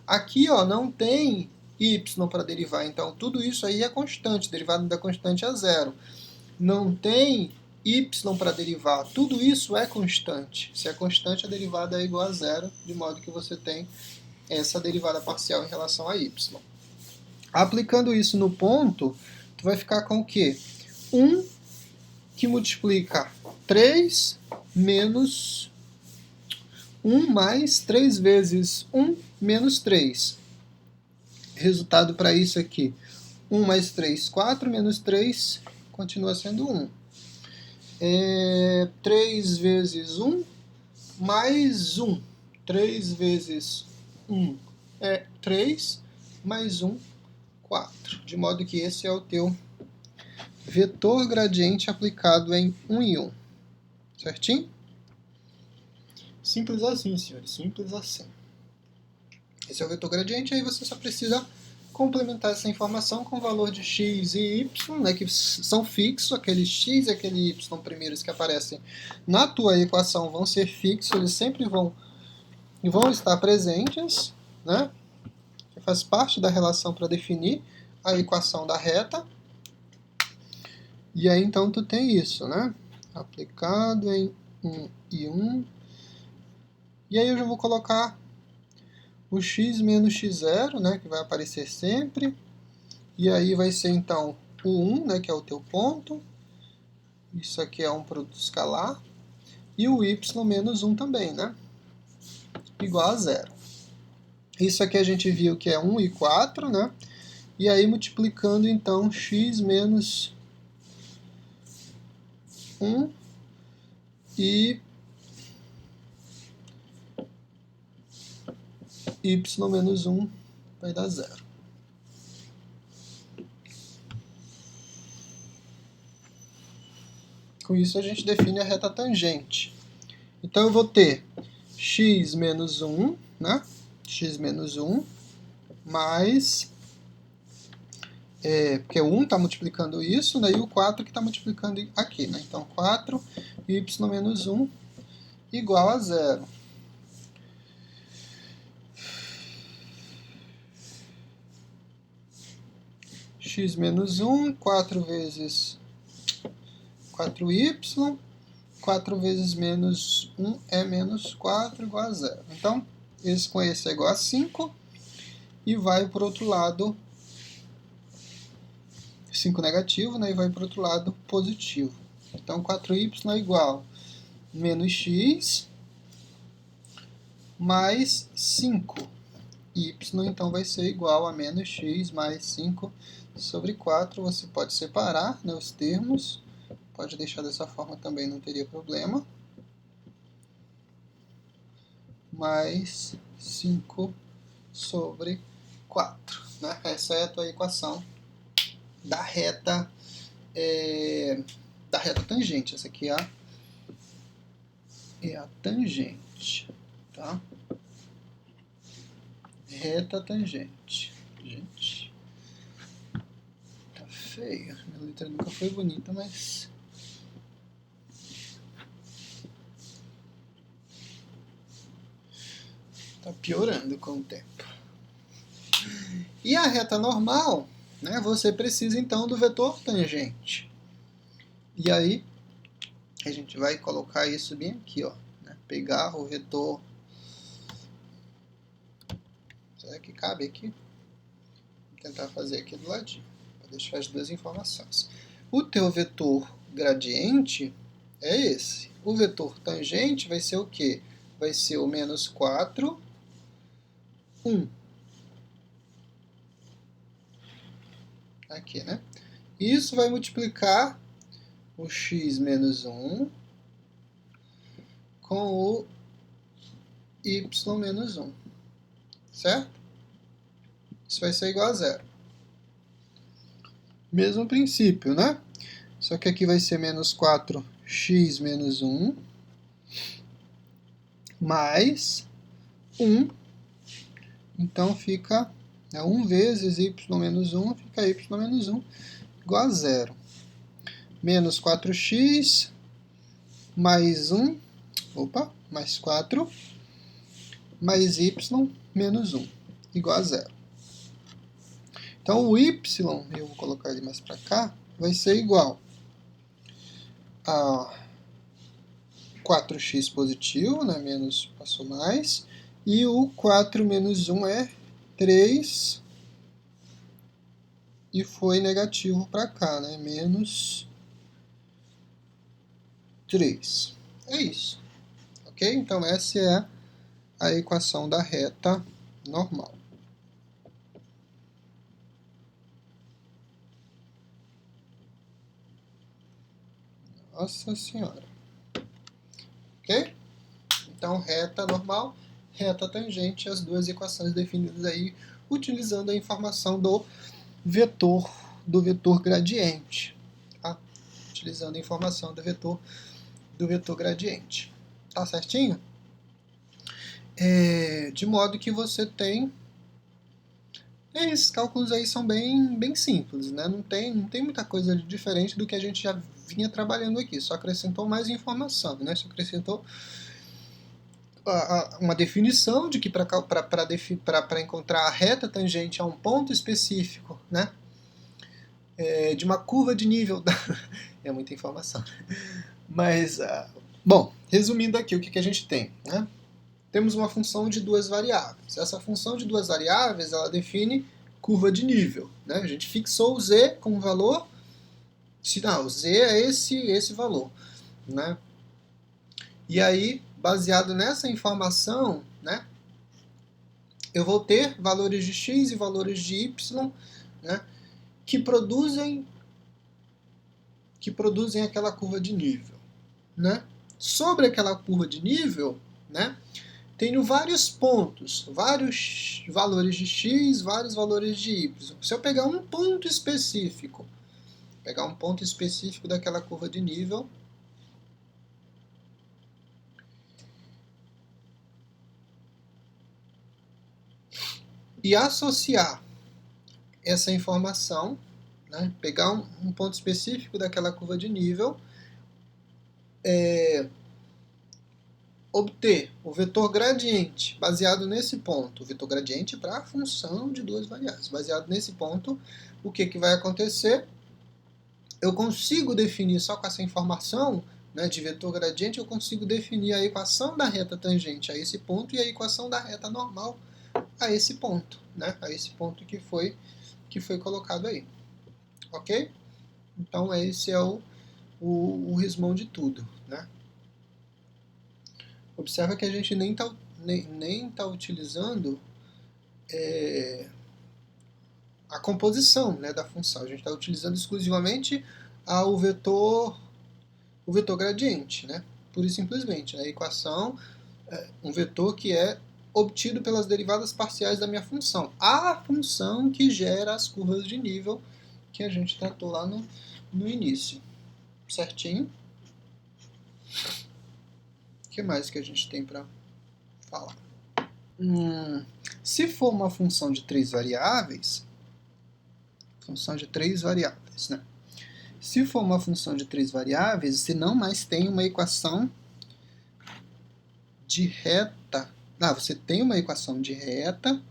Aqui, ó, não tem y para derivar. Então, tudo isso aí é constante. Derivada da constante é zero. Não tem y para derivar, tudo isso é constante. Se é constante, a derivada é igual a zero, de modo que você tem essa derivada parcial em relação a y. Aplicando isso no ponto, tu vai ficar com o quê? 1 que multiplica 3 menos 1 mais 3 vezes 1 menos 3. Resultado para isso aqui, 1 mais 3, 4, menos 3, continua sendo 1. 3 vezes 1 mais 1. 3 vezes 1 é 3, mais 1, 4. De modo que esse é o teu vetor gradiente aplicado em 1 e 1. Certinho? Simples assim, senhores. Simples assim. Esse é o vetor gradiente, aí você só precisa complementar essa informação com o valor de x e y, né, que são fixos, aquele x e aquele y primeiros que aparecem na tua equação vão ser fixos, eles sempre vão estar presentes, né? Deixa eu faz parte da relação para definir a equação da reta. E aí então tu tem isso, né? Aplicado em 1 e 1. E aí eu já vou colocar o x menos x0, né, que vai aparecer sempre. E aí vai ser então o 1, né, que é o teu ponto. Isso aqui é um produto escalar. E o y menos 1 também, né? Igual a 0. Isso aqui a gente viu que é 1 e 4, né? E aí multiplicando então x menos 1 e y menos 1 vai dar 0. Com isso a gente define a reta tangente. Então eu vou ter x menos 1, né? X menos 1 mais... porque o 1 está multiplicando isso, né? E o 4 que está multiplicando aqui, né? Então 4 y menos 1 igual a 0. X menos 1, 4 vezes 4y, 4 vezes menos 1 é menos 4 igual a 0. Então, esse com esse é igual a 5 e vai para o outro lado, 5 negativo, né, e vai para o outro lado positivo. Então, 4y é igual a menos x mais 5. Y, então, vai ser igual a menos x mais 5 sobre 4. Você pode separar, né, os termos. Pode deixar dessa forma também, não teria problema. Mais 5 sobre 4. Né? Essa é a tua equação da reta tangente. Essa aqui é a tangente. Tá? Reta tangente. Gente, tá feio. Minha letra nunca foi bonita, mas... tá piorando com o tempo. E a reta normal, né, você precisa então do vetor tangente. E aí, a gente vai colocar isso bem aqui, ó, né, pegar o vetor... será que cabe aqui? Vou tentar fazer aqui do ladinho, para deixar as duas informações. O teu vetor gradiente é esse. O vetor tangente vai ser o quê? Vai ser o menos 4, 1. Aqui, né? Isso vai multiplicar o x menos 1 com o y menos 1. Certo? Isso vai ser igual a 0. Mesmo princípio, né? Só que aqui vai ser menos 4x menos 1 mais 1. Então fica 1 vezes y menos 1, fica y menos 1 igual a 0. Menos 4x mais 1, mais 4, mais y menos 1, igual a 0. Então o y, eu vou colocar ele mais para cá, vai ser igual a 4x positivo, né, menos passou mais, e o 4 menos 1 é 3, e foi negativo para cá, né, menos 3. É isso. Ok? Então essa é a equação da reta normal. Nossa Senhora. Ok? Então, reta normal, reta tangente, as duas equações definidas aí, utilizando a informação do vetor gradiente. Tá? Utilizando a informação do vetor gradiente. Tá certinho? De modo que você tem... esses cálculos aí são bem simples, né? Não tem muita coisa diferente do que a gente já vinha trabalhando aqui, só acrescentou mais informação, né? Só acrescentou uma definição de que para encontrar a reta tangente a um ponto específico, né, de uma curva de nível... é muita informação. Mas, bom, resumindo aqui, o que a gente tem, né? Temos uma função de duas variáveis. Essa função de duas variáveis, ela define curva de nível, né? A gente fixou o z como valor, o z é esse valor, né? E aí, baseado nessa informação, né, eu vou ter valores de x e valores de y, né, que produzem aquela curva de nível, né? Sobre aquela curva de nível, né, tenho vários pontos, vários valores de x, vários valores de y. Se eu pegar um ponto específico, daquela curva de nível, e associar essa informação, né, pegar um ponto específico daquela curva de nível, obter o vetor gradiente baseado nesse ponto, o vetor gradiente para a função de duas variáveis. Baseado nesse ponto, o que vai acontecer? Eu consigo definir só com essa informação, né, de vetor gradiente, eu consigo definir a equação da reta tangente a esse ponto e a equação da reta normal a esse ponto, né, a esse ponto que foi colocado aí. Ok? Então esse é o resumão de tudo, né? Observa que a gente nem tá utilizando a composição, né, da função. A gente está utilizando exclusivamente o vetor gradiente, né? Pura e simplesmente. A equação um vetor que é obtido pelas derivadas parciais da minha função. A função que gera as curvas de nível que a gente tratou lá no início. Certinho? O que mais que a gente tem para falar? Se for uma função de três variáveis, né? Se for uma função de três variáveis, você não mais tem uma equação de reta. Você tem uma equação de reta,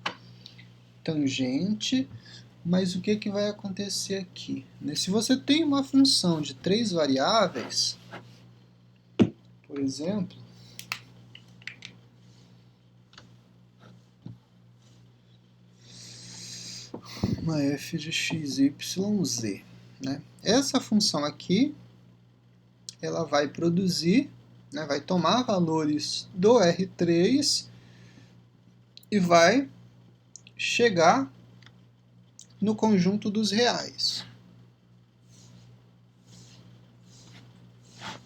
tangente, mas o que vai acontecer aqui? Se você tem uma função de três variáveis, por exemplo, uma f de x, y, z, né? Essa função aqui, ela vai produzir, né, vai tomar valores do R3 e vai chegar no conjunto dos reais.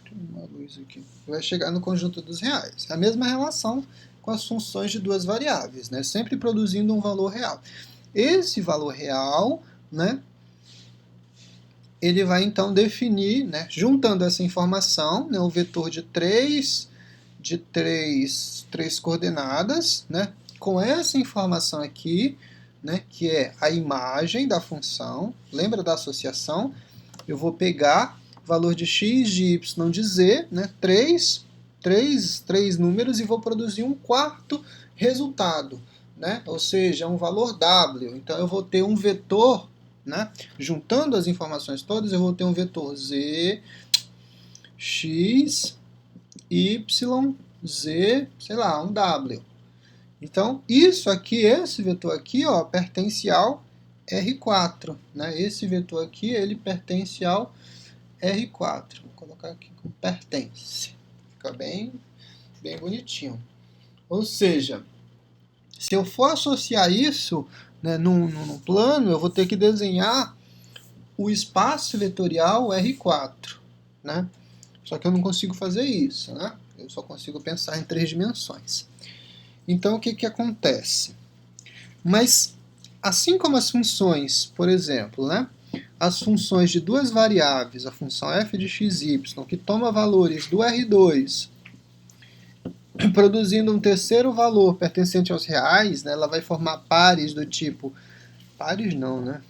Tem uma luz aqui. Vai chegar no conjunto dos reais. É a mesma relação com as funções de duas variáveis, né? Sempre produzindo um valor real. Esse valor real, né, ele vai então definir, né, juntando essa informação, né, o vetor de três coordenadas, né, com essa informação aqui, né, que é a imagem da função. Lembra da associação? Eu vou pegar valor de x, de y, de z, né, três números, e vou produzir um quarto resultado, né, ou seja, um valor w. Então eu vou ter um vetor, né, juntando as informações todas, eu vou ter um vetor z, x, y, z, sei lá, um w. Então, isso aqui, esse vetor aqui, ó, pertence ao R4, né? Esse vetor aqui, ele pertence ao R4. Vou colocar aqui como pertence. Fica bem bonitinho. Ou seja, se eu for associar isso, né, num plano, eu vou ter que desenhar o espaço vetorial R4, né? Só que eu não consigo fazer isso, né? Eu só consigo pensar em três dimensões. Então, o que acontece? Mas, assim como as funções, por exemplo, né, as funções de duas variáveis, a função f de x, y, que toma valores do R2, produzindo um terceiro valor pertencente aos reais, né, ela vai formar pares do tipo... Pares não, né?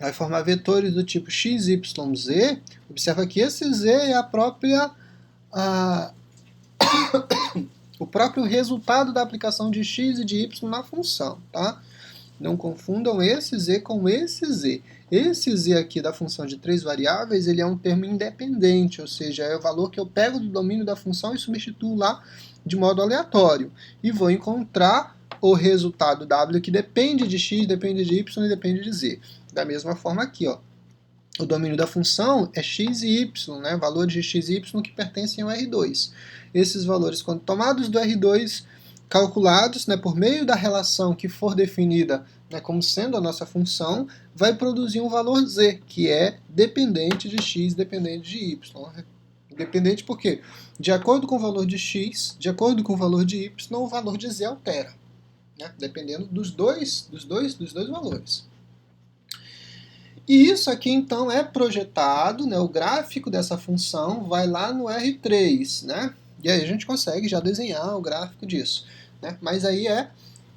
Vai formar vetores do tipo x, y, z. Observa que esse z é a própria o próprio resultado da aplicação de x e de y na função, tá? Não confundam esse z com esse z. Esse z aqui da função de 3 variáveis, ele é um termo independente, ou seja, é o valor que eu pego do domínio da função e substituo lá de modo aleatório. E vou encontrar o resultado w que depende de x, depende de y e depende de z. Da mesma forma aqui, ó. O domínio da função é x e y, né? Valores de x e y que pertencem ao R2. Esses valores, quando tomados do R2, calculados, né, por meio da relação que for definida, né, como sendo a nossa função, vai produzir um valor z, que é dependente de x, dependente de y. Dependente por quê? De acordo com o valor de x, de acordo com o valor de y, o valor de z altera, né, dependendo dos dois valores. E isso aqui, então, é projetado, né, o gráfico dessa função vai lá no R3, né? E aí a gente consegue já desenhar o gráfico disso, né? Mas aí é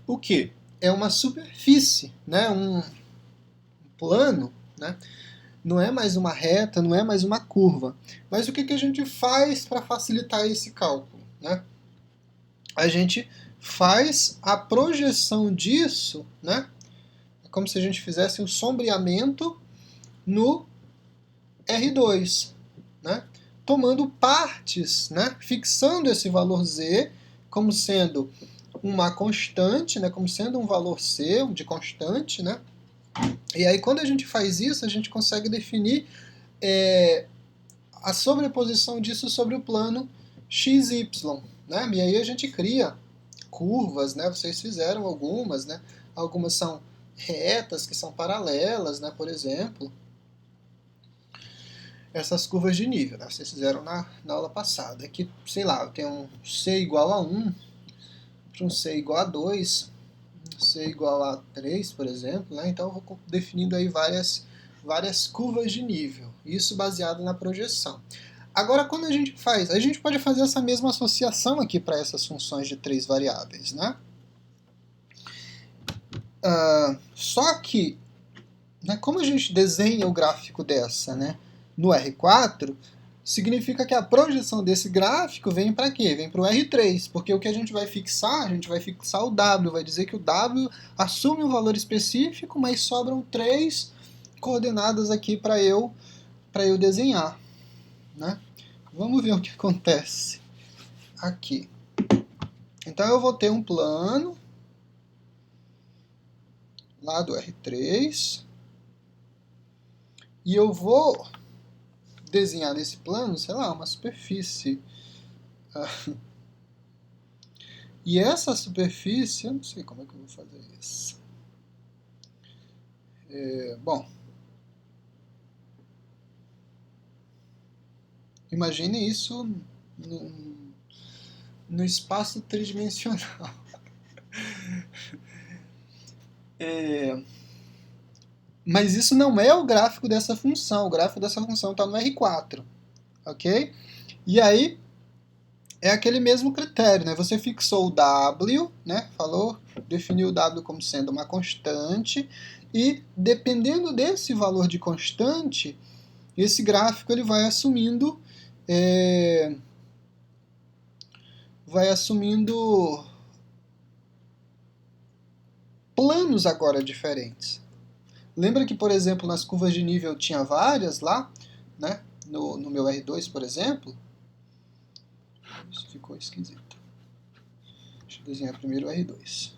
o quê? É uma superfície, né? Um plano, né? Não é mais uma reta, não é mais uma curva. Mas o que a gente faz para facilitar esse cálculo, né? A gente faz a projeção disso, né? É como se a gente fizesse um sombreamento no R2, né? Tomando partes, né? Fixando esse valor z como sendo uma constante, né? Como sendo um valor c de constante, né? E aí quando a gente faz isso, a gente consegue definir a sobreposição disso sobre o plano xy, né? E aí a gente cria curvas, né? Vocês fizeram algumas, né? Algumas são retas que são paralelas, né? Por exemplo, essas curvas de nível, né? Vocês fizeram na aula passada. Aqui, sei lá, eu tenho um C igual a 1, um C igual a 2, um C igual a 3, por exemplo, né? Então eu vou definindo aí várias curvas de nível, isso baseado na projeção. Agora, quando a gente pode fazer essa mesma associação aqui para essas funções de 3 variáveis, né? Só que, né, como a gente desenha o gráfico dessa, né, no R4, significa que a projeção desse gráfico vem para quê? Vem para o R3, porque o que a gente vai fixar o W, vai dizer que o W assume um valor específico, mas sobram 3 coordenadas aqui para eu desenhar, né? Vamos ver o que acontece aqui. Então eu vou ter um plano lá do R3 e eu vou desenhar nesse plano, sei lá, uma superfície. E essa superfície, eu não sei como é que eu vou fazer isso. Bom, imagine isso no espaço tridimensional. Mas isso não é o gráfico dessa função. O gráfico dessa função está no R4, ok? E aí é aquele mesmo critério, né? Você fixou o W, né? Definiu o W como sendo uma constante e dependendo desse valor de constante, esse gráfico ele vai assumindo planos agora diferentes. Lembra que, por exemplo, nas curvas de nível tinha várias lá, né? No meu R2, por exemplo. Isso ficou esquisito. Deixa eu desenhar primeiro o R2. Deixa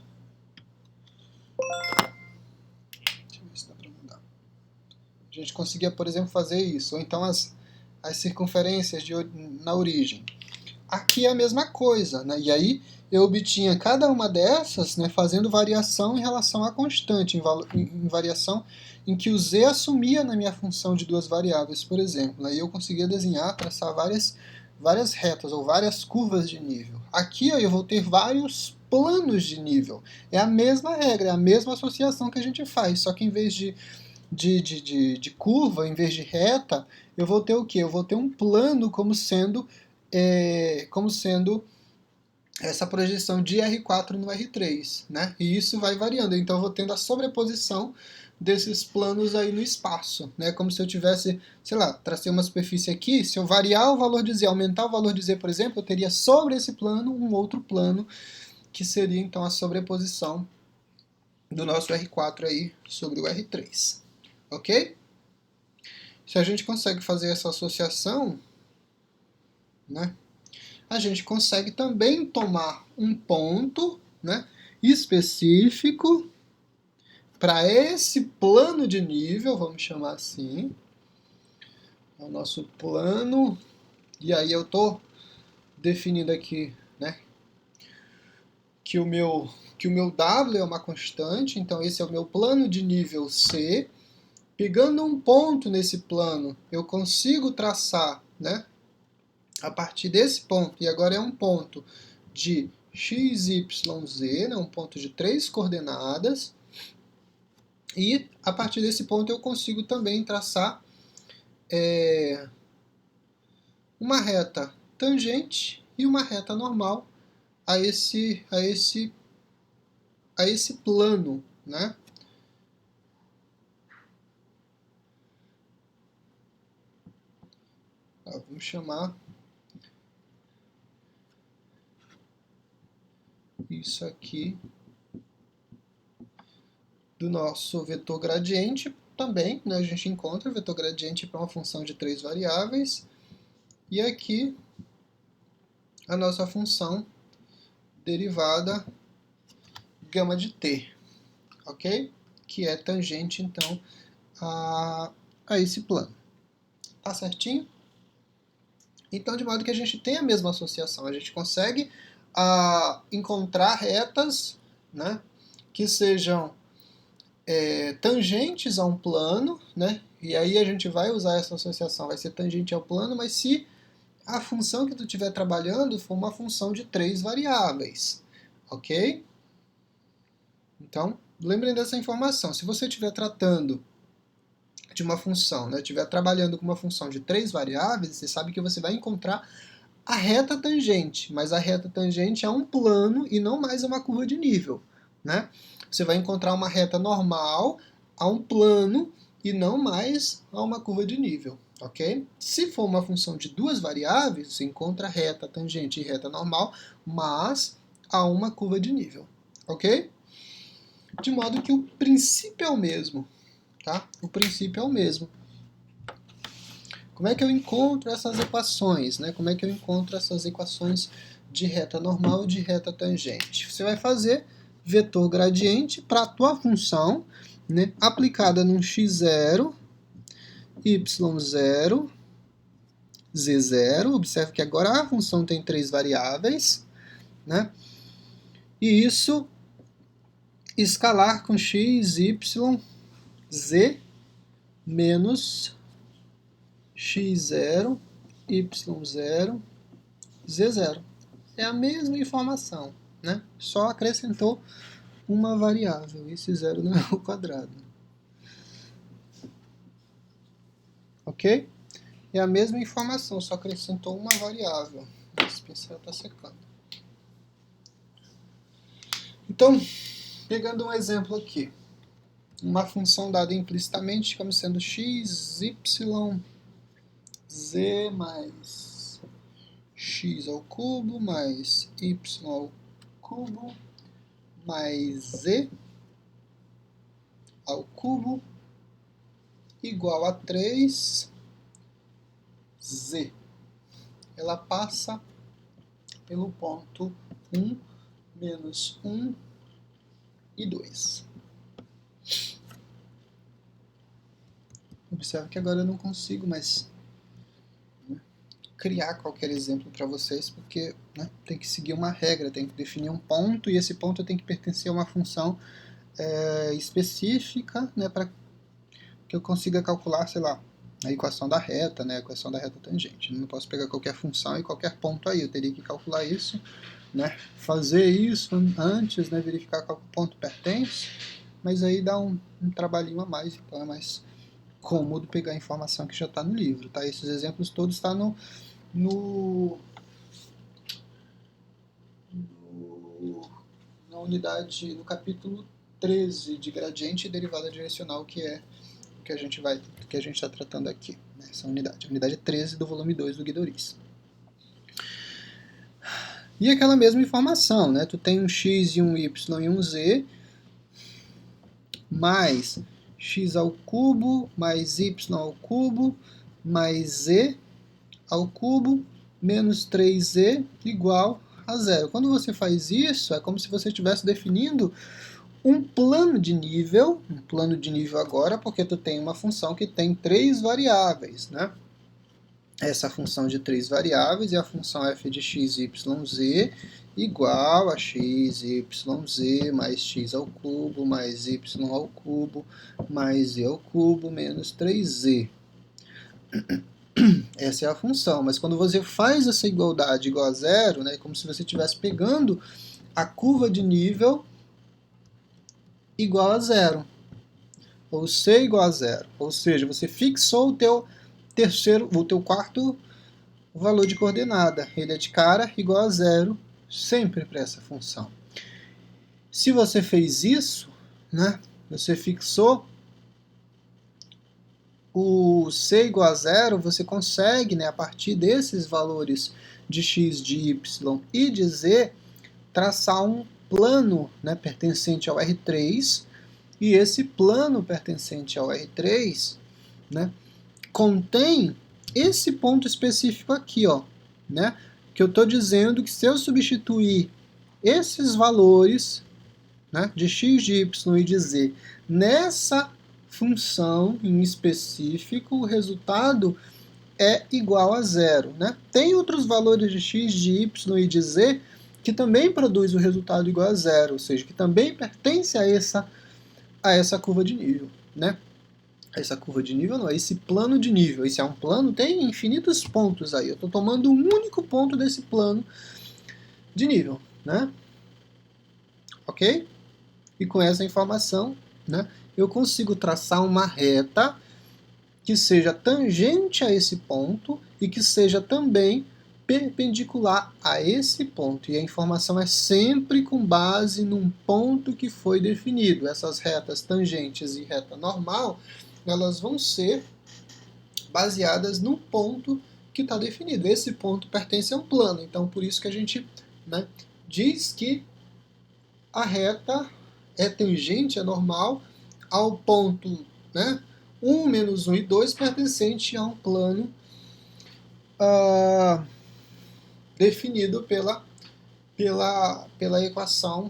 eu ver se dá para mudar. A gente conseguia, por exemplo, fazer isso. Ou então as circunferências na origem. Aqui é a mesma coisa, né? E aí eu obtinha cada uma dessas, né, fazendo variação em relação à constante, em variação em que o z assumia na minha função de 2 variáveis, por exemplo. Aí eu conseguia desenhar, traçar várias retas ou várias curvas de nível. Aqui eu vou ter vários planos de nível. É a mesma regra, é a mesma associação que a gente faz, só que em vez de curva, em vez de reta, eu vou ter o quê? Eu vou ter um plano como sendo essa projeção de R4 no R3, né? E isso vai variando. Então eu vou tendo a sobreposição desses planos aí no espaço, né? Como se eu tivesse, sei lá, tracei uma superfície aqui, se eu variar o valor de z, aumentar o valor de z, por exemplo, eu teria sobre esse plano um outro plano, que seria então a sobreposição do nosso R4 aí sobre o R3, ok? Se a gente consegue fazer essa associação, né, a gente consegue também tomar um ponto, né, específico para esse plano de nível, vamos chamar assim, é o nosso plano, e aí eu estou definindo aqui, né, que o meu W é uma constante, então esse é o meu plano de nível C. Pegando um ponto nesse plano, eu consigo traçar, né, a partir desse ponto, e agora é um ponto de x, y, z, né, um ponto de 3 coordenadas, e a partir desse ponto eu consigo também traçar uma reta tangente e uma reta normal a esse plano, né? Vamos chamar isso aqui do nosso vetor gradiente também, né? A gente encontra o vetor gradiente para uma função de 3 variáveis, e aqui a nossa função derivada gama de t, ok? Que é tangente, então, a esse plano. Tá certinho? Então, de modo que a gente tem a mesma associação, a gente consegue encontrar retas, né, que sejam tangentes a um plano, né, e aí a gente vai usar essa associação, vai ser tangente ao plano, mas se a função que tu estiver trabalhando for uma função de 3 variáveis, ok? Então, lembrem dessa informação. Se você estiver tratando de uma função, né, estiver trabalhando com uma função de 3 variáveis, você sabe que você vai encontrar a reta tangente, mas a reta tangente é um plano e não mais uma curva de nível, né? Você vai encontrar uma reta normal a um plano e não mais a uma curva de nível, ok? Se for uma função de 2 variáveis, você encontra reta tangente e reta normal, mas a uma curva de nível, ok? De modo que o princípio é o mesmo, tá? O princípio é o mesmo. Como é que eu encontro essas equações, né? Como é que eu encontro essas equações de reta normal e de reta tangente? Você vai fazer vetor gradiente para a tua função, né, aplicada num x0, y0, z0. Observe que agora a função tem 3 variáveis, né? E isso escalar com x, y, z menos x0, y0, z0. É a mesma informação, né? Só acrescentou uma variável. Esse zero não é o quadrado. Ok? É a mesma informação, só acrescentou uma variável. Esse pincel está secando. Então, pegando um exemplo aqui. Uma função dada implicitamente como sendo x, y, z mais x ao cubo mais y ao cubo mais z ao cubo igual a 3z. Ela passa pelo ponto 1, menos 1 e 2. Observe que agora eu não consigo mais, né, criar qualquer exemplo para vocês, porque, né, tem que seguir uma regra, tem que definir um ponto, e esse ponto tem que pertencer a uma função específica, né, para que eu consiga calcular, sei lá, a equação da reta, né, a equação da reta tangente. Eu não posso pegar qualquer função e qualquer ponto aí, eu teria que calcular isso, né, fazer isso antes, né, verificar qual ponto pertence, mas aí dá um trabalhinho a mais, então é mais cômodo pegar a informação que já está no livro, tá? Esses exemplos todos estão na unidade, no capítulo 13 de gradiente e derivada direcional, que é o que a gente está tratando aqui, né? Essa unidade. A unidade 13 do volume 2 do Guidoris. E aquela mesma informação, né? Tu tem um x e um y e um z, mais x ao cubo, mais y ao cubo, mais z ao cubo, menos 3z igual a zero. Quando você faz isso, é como se você estivesse definindo um plano de nível agora, porque tu tem uma função que tem 3 variáveis, né? Essa função de 3 variáveis é a função f de x, y, z igual a x, y, z mais x ao cubo, mais y ao cubo, mais z ao cubo, menos 3z. Essa é a função, mas quando você faz essa igualdade igual a zero, né, é como se você estivesse pegando a curva de nível igual a zero, ou c igual a zero, ou seja, você fixou o teu quarto valor de coordenada, ele é de cara igual a zero, sempre para essa função. Se você fez isso, né, você fixou o c igual a zero, você consegue, né, a partir desses valores de x, de y e de z, traçar um plano, né, pertencente ao R3, e esse plano pertencente ao R3, né, contém esse ponto específico aqui, ó, né, que eu estou dizendo que se eu substituir esses valores, né, de x, de y e de z nessa função em específico, o resultado é igual a zero, né? Tem outros valores de x, de y e de z que também produz o resultado igual a zero, ou seja, que também pertence a essa curva de nível, né? Essa curva de nível não, é esse plano de nível. Esse é um plano, tem infinitos pontos aí. Eu estou tomando um único ponto desse plano de nível, né? Ok? E com essa informação, né, eu consigo traçar uma reta que seja tangente a esse ponto e que seja também perpendicular a esse ponto. E a informação é sempre com base num ponto que foi definido. Essas retas tangentes e reta normal, elas vão ser baseadas no ponto que está definido. Esse ponto pertence a um plano, então por isso que a gente, né, diz que a reta é tangente, é normal, ao ponto, né, 1, menos 1 e 2 pertencente a um plano definido pela equação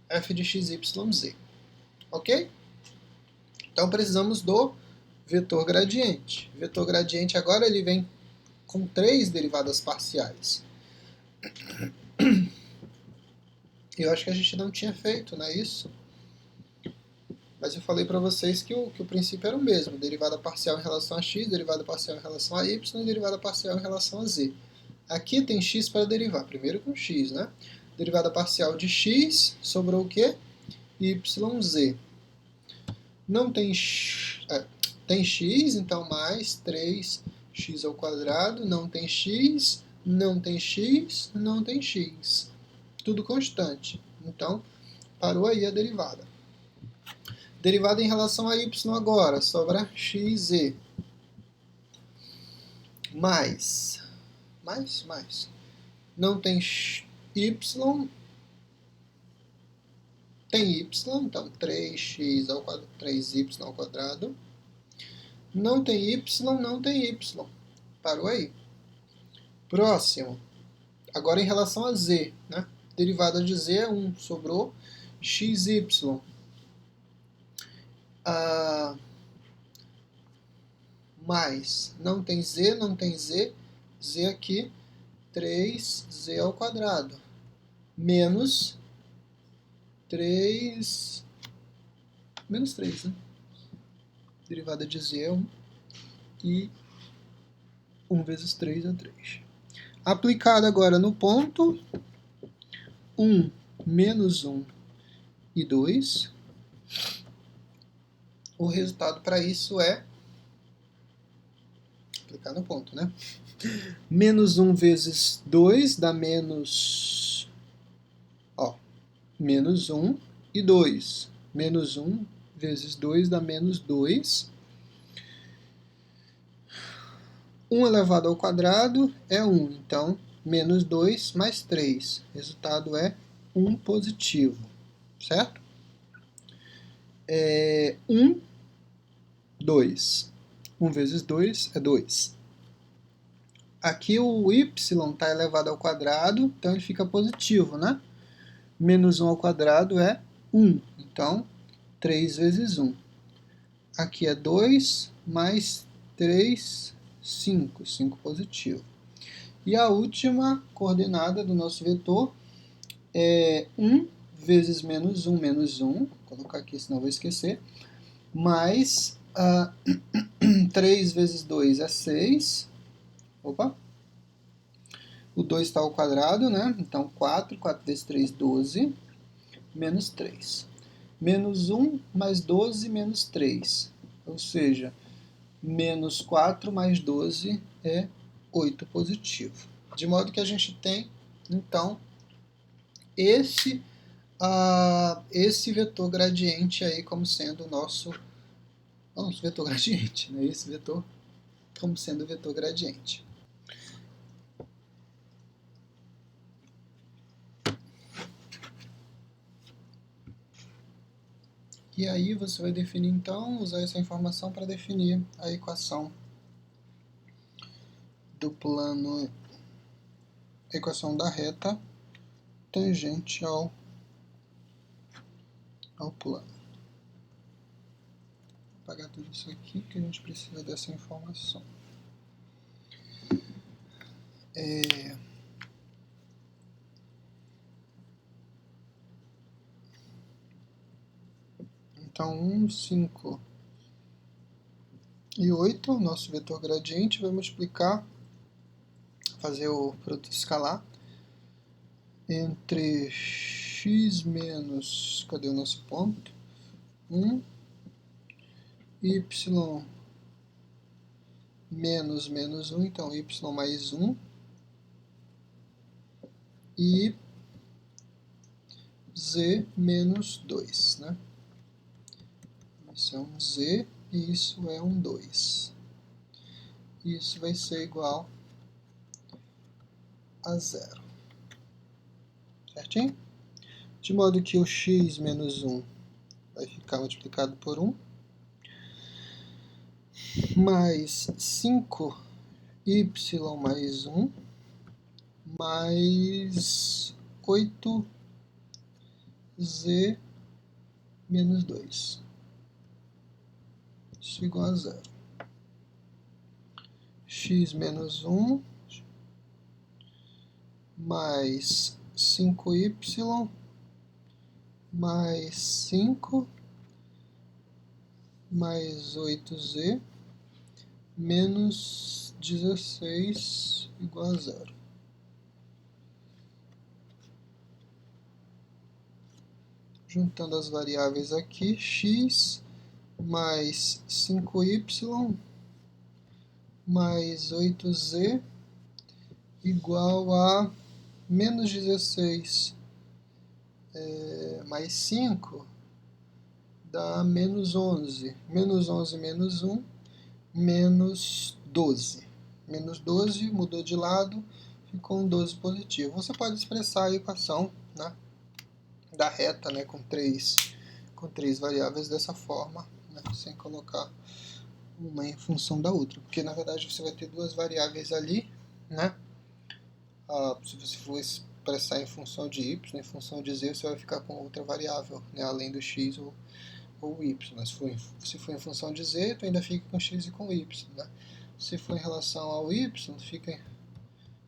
f de x, y, z. Ok? Então precisamos do vetor gradiente. O vetor gradiente agora ele vem com 3 derivadas parciais. Eu acho que a gente não tinha feito, não é isso? Mas eu falei para vocês que o princípio era o mesmo. Derivada parcial em relação a x, derivada parcial em relação a y e derivada parcial em relação a z. Aqui tem x para derivar, primeiro com x, né? Derivada parcial de x, sobrou o quê? YZ. Não tem tem x, então mais 3x ao quadrado, não tem x, não tem x, não tem x. Tudo constante. Então, parou aí a derivada. Derivada em relação a y agora, sobra xz. Mais. Não tem y, tem y, então 3x ao quadrado, 3y ao quadrado. Não tem y, não tem y. Parou aí. Próximo. Agora em relação a z, né? Derivada de z é 1, sobrou xy. Mais, não tem z, não tem z, z aqui, 3z ao quadrado, menos 3, né? Derivada de z é 1, e 1 vezes 3 é 3. Aplicado agora no ponto, 1, menos 1 e 2, o resultado para isso é aplicar no ponto, né? Menos 1 vezes 2 dá menos... menos 1 e 2. Menos 1 vezes 2 dá menos 2. 1 elevado ao quadrado é 1, então menos 2 mais 3. Resultado é 1 positivo, certo? 1, 2. 1 vezes 2 é 2. Aqui o y está elevado ao quadrado, então ele fica positivo, né? Menos 1 ao quadrado é 1, então 3 vezes 1. Aqui é 2 mais 3, 5. 5 positivo. E a última coordenada do nosso vetor é 1 vezes menos 1, menos 1. Vou colocar aqui, senão eu vou esquecer. Mais 3 vezes 2 é 6. Opa! O 2 está ao quadrado, né? Então 4. 4 vezes 3, 12. Menos 3. Menos 1 mais 12 menos 3. Ou seja, menos 4 mais 12 é 8 positivo. De modo que a gente tem, então, esse vetor gradiente aí como sendo o nosso vetor gradiente, né? Esse vetor como sendo o vetor gradiente. E aí você vai definir, então, usar essa informação para definir a equação do plano, a equação da reta tangente ao plano. Vou apagar tudo isso aqui, que a gente precisa dessa informação. Então, 1, 5 e 8, o nosso vetor gradiente vai multiplicar, fazer o produto escalar, entre x menos, cadê o nosso ponto? 1, y menos menos 1, então y mais 1, e z menos 2, né? Isso é um z e isso é um 2. Isso vai ser igual a 0. Certinho? De modo que o x menos 1 vai ficar multiplicado por 1, mais 5y mais 1, mais 8z menos 2. Isso é igual a 0. X menos 1 mais 5y mais 5 mais 8z menos 16 igual a 0. Juntando as variáveis aqui, x mais 5y mais 8z igual a menos 16 mais 5 dá menos 11. Menos 11 menos 1, menos 12. Menos 12 mudou de lado, ficou um 12 positivo. Você pode expressar a equação, né, da reta, né, com três variáveis dessa forma, né, sem colocar uma em função da outra, porque na verdade você vai ter duas variáveis ali, né? Se você for expressar em função de y, em função de z, você vai ficar com outra variável, né, além do x ou y. Se for em função de z, tu ainda fica com x e com y, né? Se for em relação ao y, fica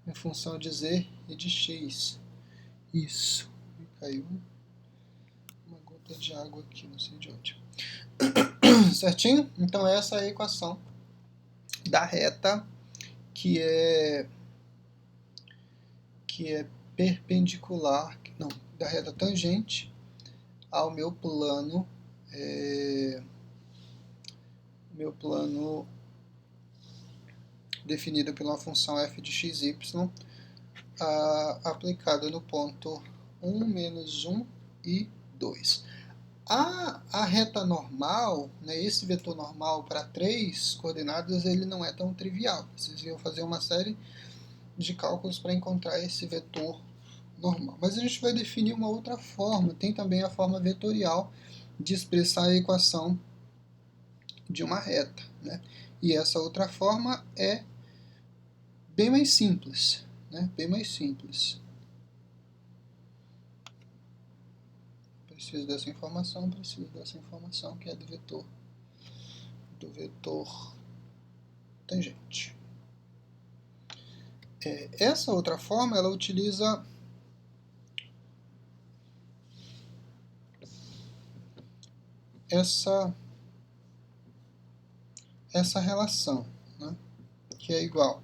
em função de z e de x. Isso. Caiu uma gota de água aqui, não sei de onde. Certinho? Então essa é a equação da reta que é perpendicular, não, da reta tangente ao meu plano definido pela função f de x, y, aplicada no ponto 1, menos 1 e 2. A reta normal, né, esse vetor normal para 3 coordenadas, ele não é tão trivial. Vocês iam fazer uma série de cálculos para encontrar esse vetor normal. Mas a gente vai definir uma outra forma. Tem também a forma vetorial de expressar a equação de uma reta, né? E essa outra forma é bem mais simples, né? Bem mais simples. Preciso dessa informação que é do vetor tangente. Essa outra forma, ela utiliza essa relação, né, que é igual.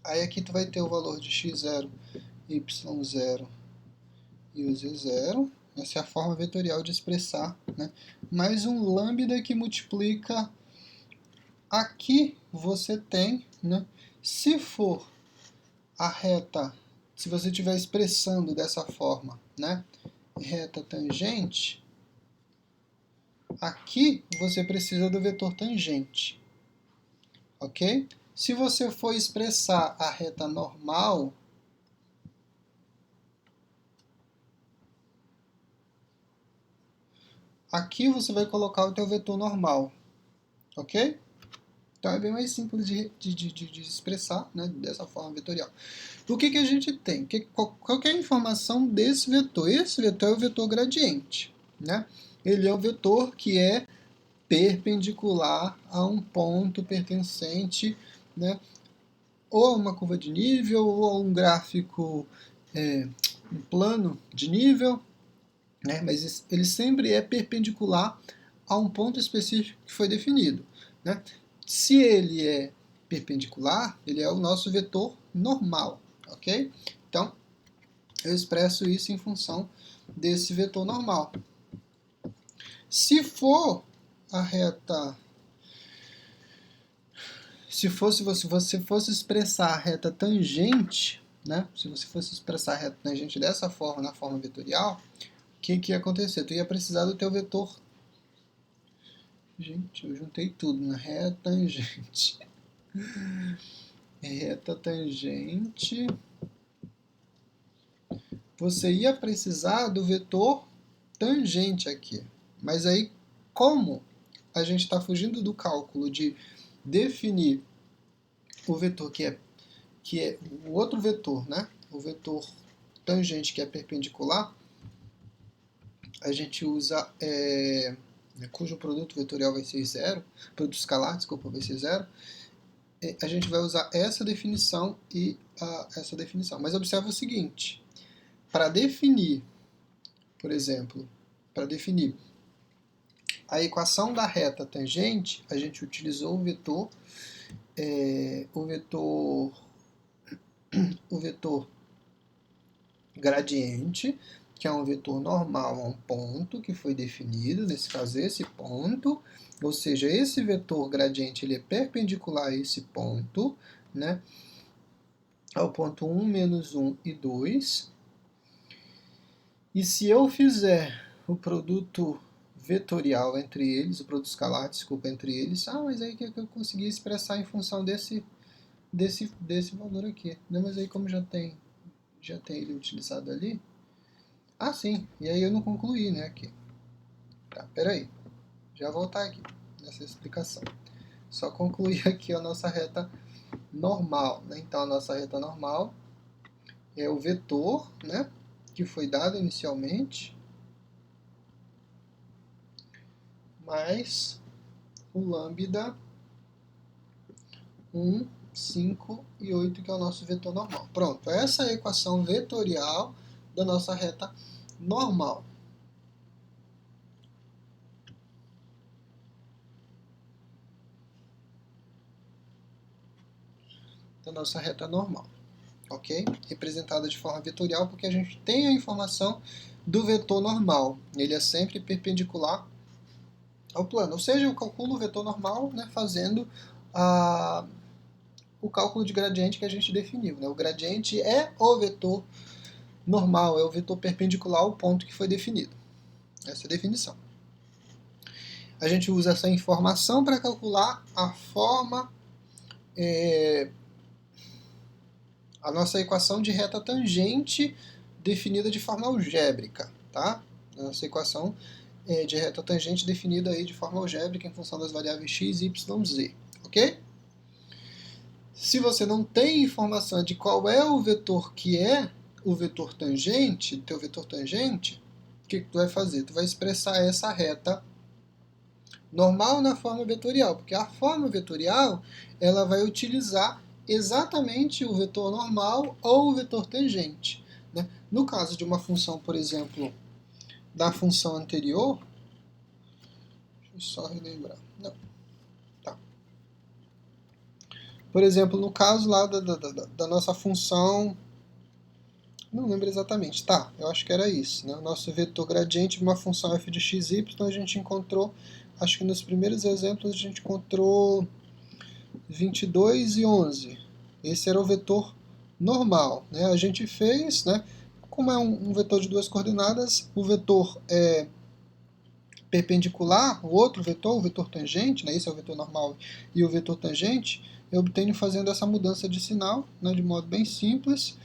Aí aqui tu vai ter o valor de x0, y0 e o z0. Essa é a forma vetorial de expressar, né, mais um lambda que multiplica. Aqui você tem, né, se for a reta, se você estiver expressando dessa forma, né, reta tangente, aqui você precisa do vetor tangente, ok? Se você for expressar a reta normal, aqui você vai colocar o teu vetor normal, ok? Então é bem mais simples de expressar, né, dessa forma vetorial. O que a gente tem? Qual que é a informação desse vetor? Esse vetor é o vetor gradiente, né? Ele é o vetor que é perpendicular a um ponto pertencente, né, ou a uma curva de nível, ou a um gráfico, um plano de nível, né, mas ele sempre é perpendicular a um ponto específico que foi definido, né? Se ele é perpendicular, ele é o nosso vetor normal, ok? Então, eu expresso isso em função desse vetor normal. Se for a reta, se você fosse expressar a reta tangente, né? Se você fosse expressar a reta tangente dessa forma, na forma vetorial, o que ia acontecer? Tu ia precisar do teu vetor. Gente, eu juntei tudo na reta tangente. Reta tangente. Você ia precisar do vetor tangente aqui. Mas aí, como a gente está fugindo do cálculo de definir o vetor que é o outro vetor, né? O vetor tangente que é perpendicular, a gente usa cujo produto vetorial vai ser zero, produto escalar, desculpa, vai ser zero. A gente vai usar essa definição e essa definição. Mas observa o seguinte, para definir, por exemplo, para definir a equação da reta tangente, a gente utilizou o vetor gradiente, que é um vetor normal a um ponto que foi definido, nesse caso esse ponto, ou seja, esse vetor gradiente ele é perpendicular a esse ponto, né, ao ponto 1, menos 1 e 2. E se eu fizer o produto vetorial entre eles, o produto escalar, desculpa, entre eles, mas aí que eu consegui expressar em função desse valor aqui. Não, mas aí como já tem ele utilizado ali, sim, e aí eu não concluí, né, aqui. Tá, peraí, já vou voltar aqui nessa explicação. Só concluir aqui a nossa reta normal, né? Então a nossa reta normal é o vetor, né, que foi dado inicialmente, mais o lambda 1, 5 e 8, que é o nosso vetor normal. Pronto, essa é a equação vetorial da nossa reta normal. Da nossa reta normal, ok? Representada de forma vetorial porque a gente tem a informação do vetor normal. Ele é sempre perpendicular ao plano. Ou seja, eu calculo o vetor normal, né, fazendo o cálculo de gradiente que a gente definiu, né? O gradiente é o vetor normal, é o vetor perpendicular ao ponto que foi definido. Essa é a definição. A gente usa essa informação para calcular a forma, a nossa equação de reta tangente definida de forma algébrica, tá? A nossa equação de reta tangente definida aí de forma algébrica em função das variáveis x, y, z, ok? Se você não tem informação de qual é o vetor que é o vetor tangente, teu vetor tangente, o que tu vai fazer? Tu vai expressar essa reta normal na forma vetorial, porque a forma vetorial ela vai utilizar exatamente o vetor normal ou o vetor tangente, né? No caso de uma função, por exemplo, da função anterior, deixa eu só relembrar. Não. Tá. Por exemplo, no caso lá da nossa função, não lembro exatamente, tá, eu acho que era isso, né? O nosso vetor gradiente de uma função f de x, y, a gente encontrou, acho que nos primeiros exemplos a gente encontrou 22 e 11. Esse era o vetor normal, né? A gente fez, né? Como é um vetor de duas coordenadas, o vetor perpendicular, o outro vetor, o vetor tangente, né? Esse é o vetor normal e o vetor tangente, eu obtenho fazendo essa mudança de sinal, né? De modo bem simples.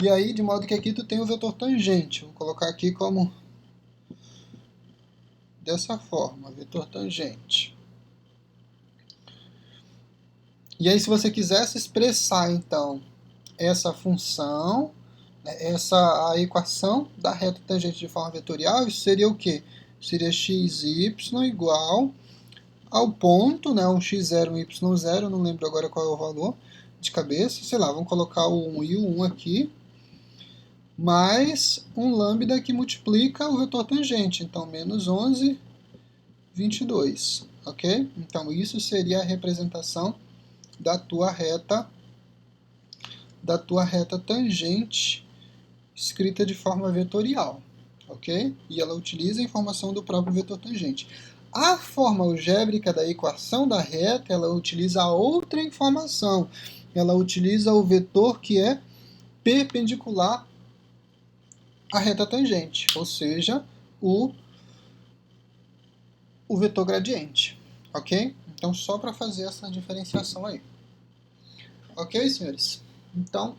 E aí, de modo que aqui tu tem o vetor tangente. Vou colocar aqui como dessa forma, vetor tangente. E aí, se você quisesse expressar, então, essa função, né, a equação da reta tangente de forma vetorial, isso seria o quê? Seria x, y igual ao ponto, né, um x0, um y0, não lembro agora qual é o valor de cabeça, sei lá, vamos colocar o 1 e o 1 aqui, mais um lambda que multiplica o vetor tangente, então menos 11, 22, ok? Então isso seria a representação da tua reta tangente escrita de forma vetorial, ok? E ela utiliza a informação do próprio vetor tangente. A forma algébrica da equação da reta, ela utiliza outra informação. Ela utiliza o vetor que é perpendicular à reta tangente, ou seja, o vetor gradiente, ok? Então, só para fazer essa diferenciação aí. Ok, senhores? Então,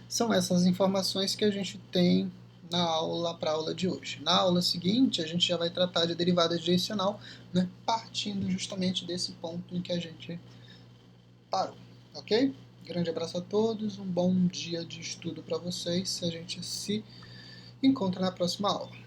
são essas informações que a gente tem na aula para a aula de hoje. Na aula seguinte, a gente já vai tratar de derivada direcional, né, partindo justamente desse ponto em que a gente parou, ok? Grande abraço a todos, um bom dia de estudo para vocês. A gente se encontra na próxima aula.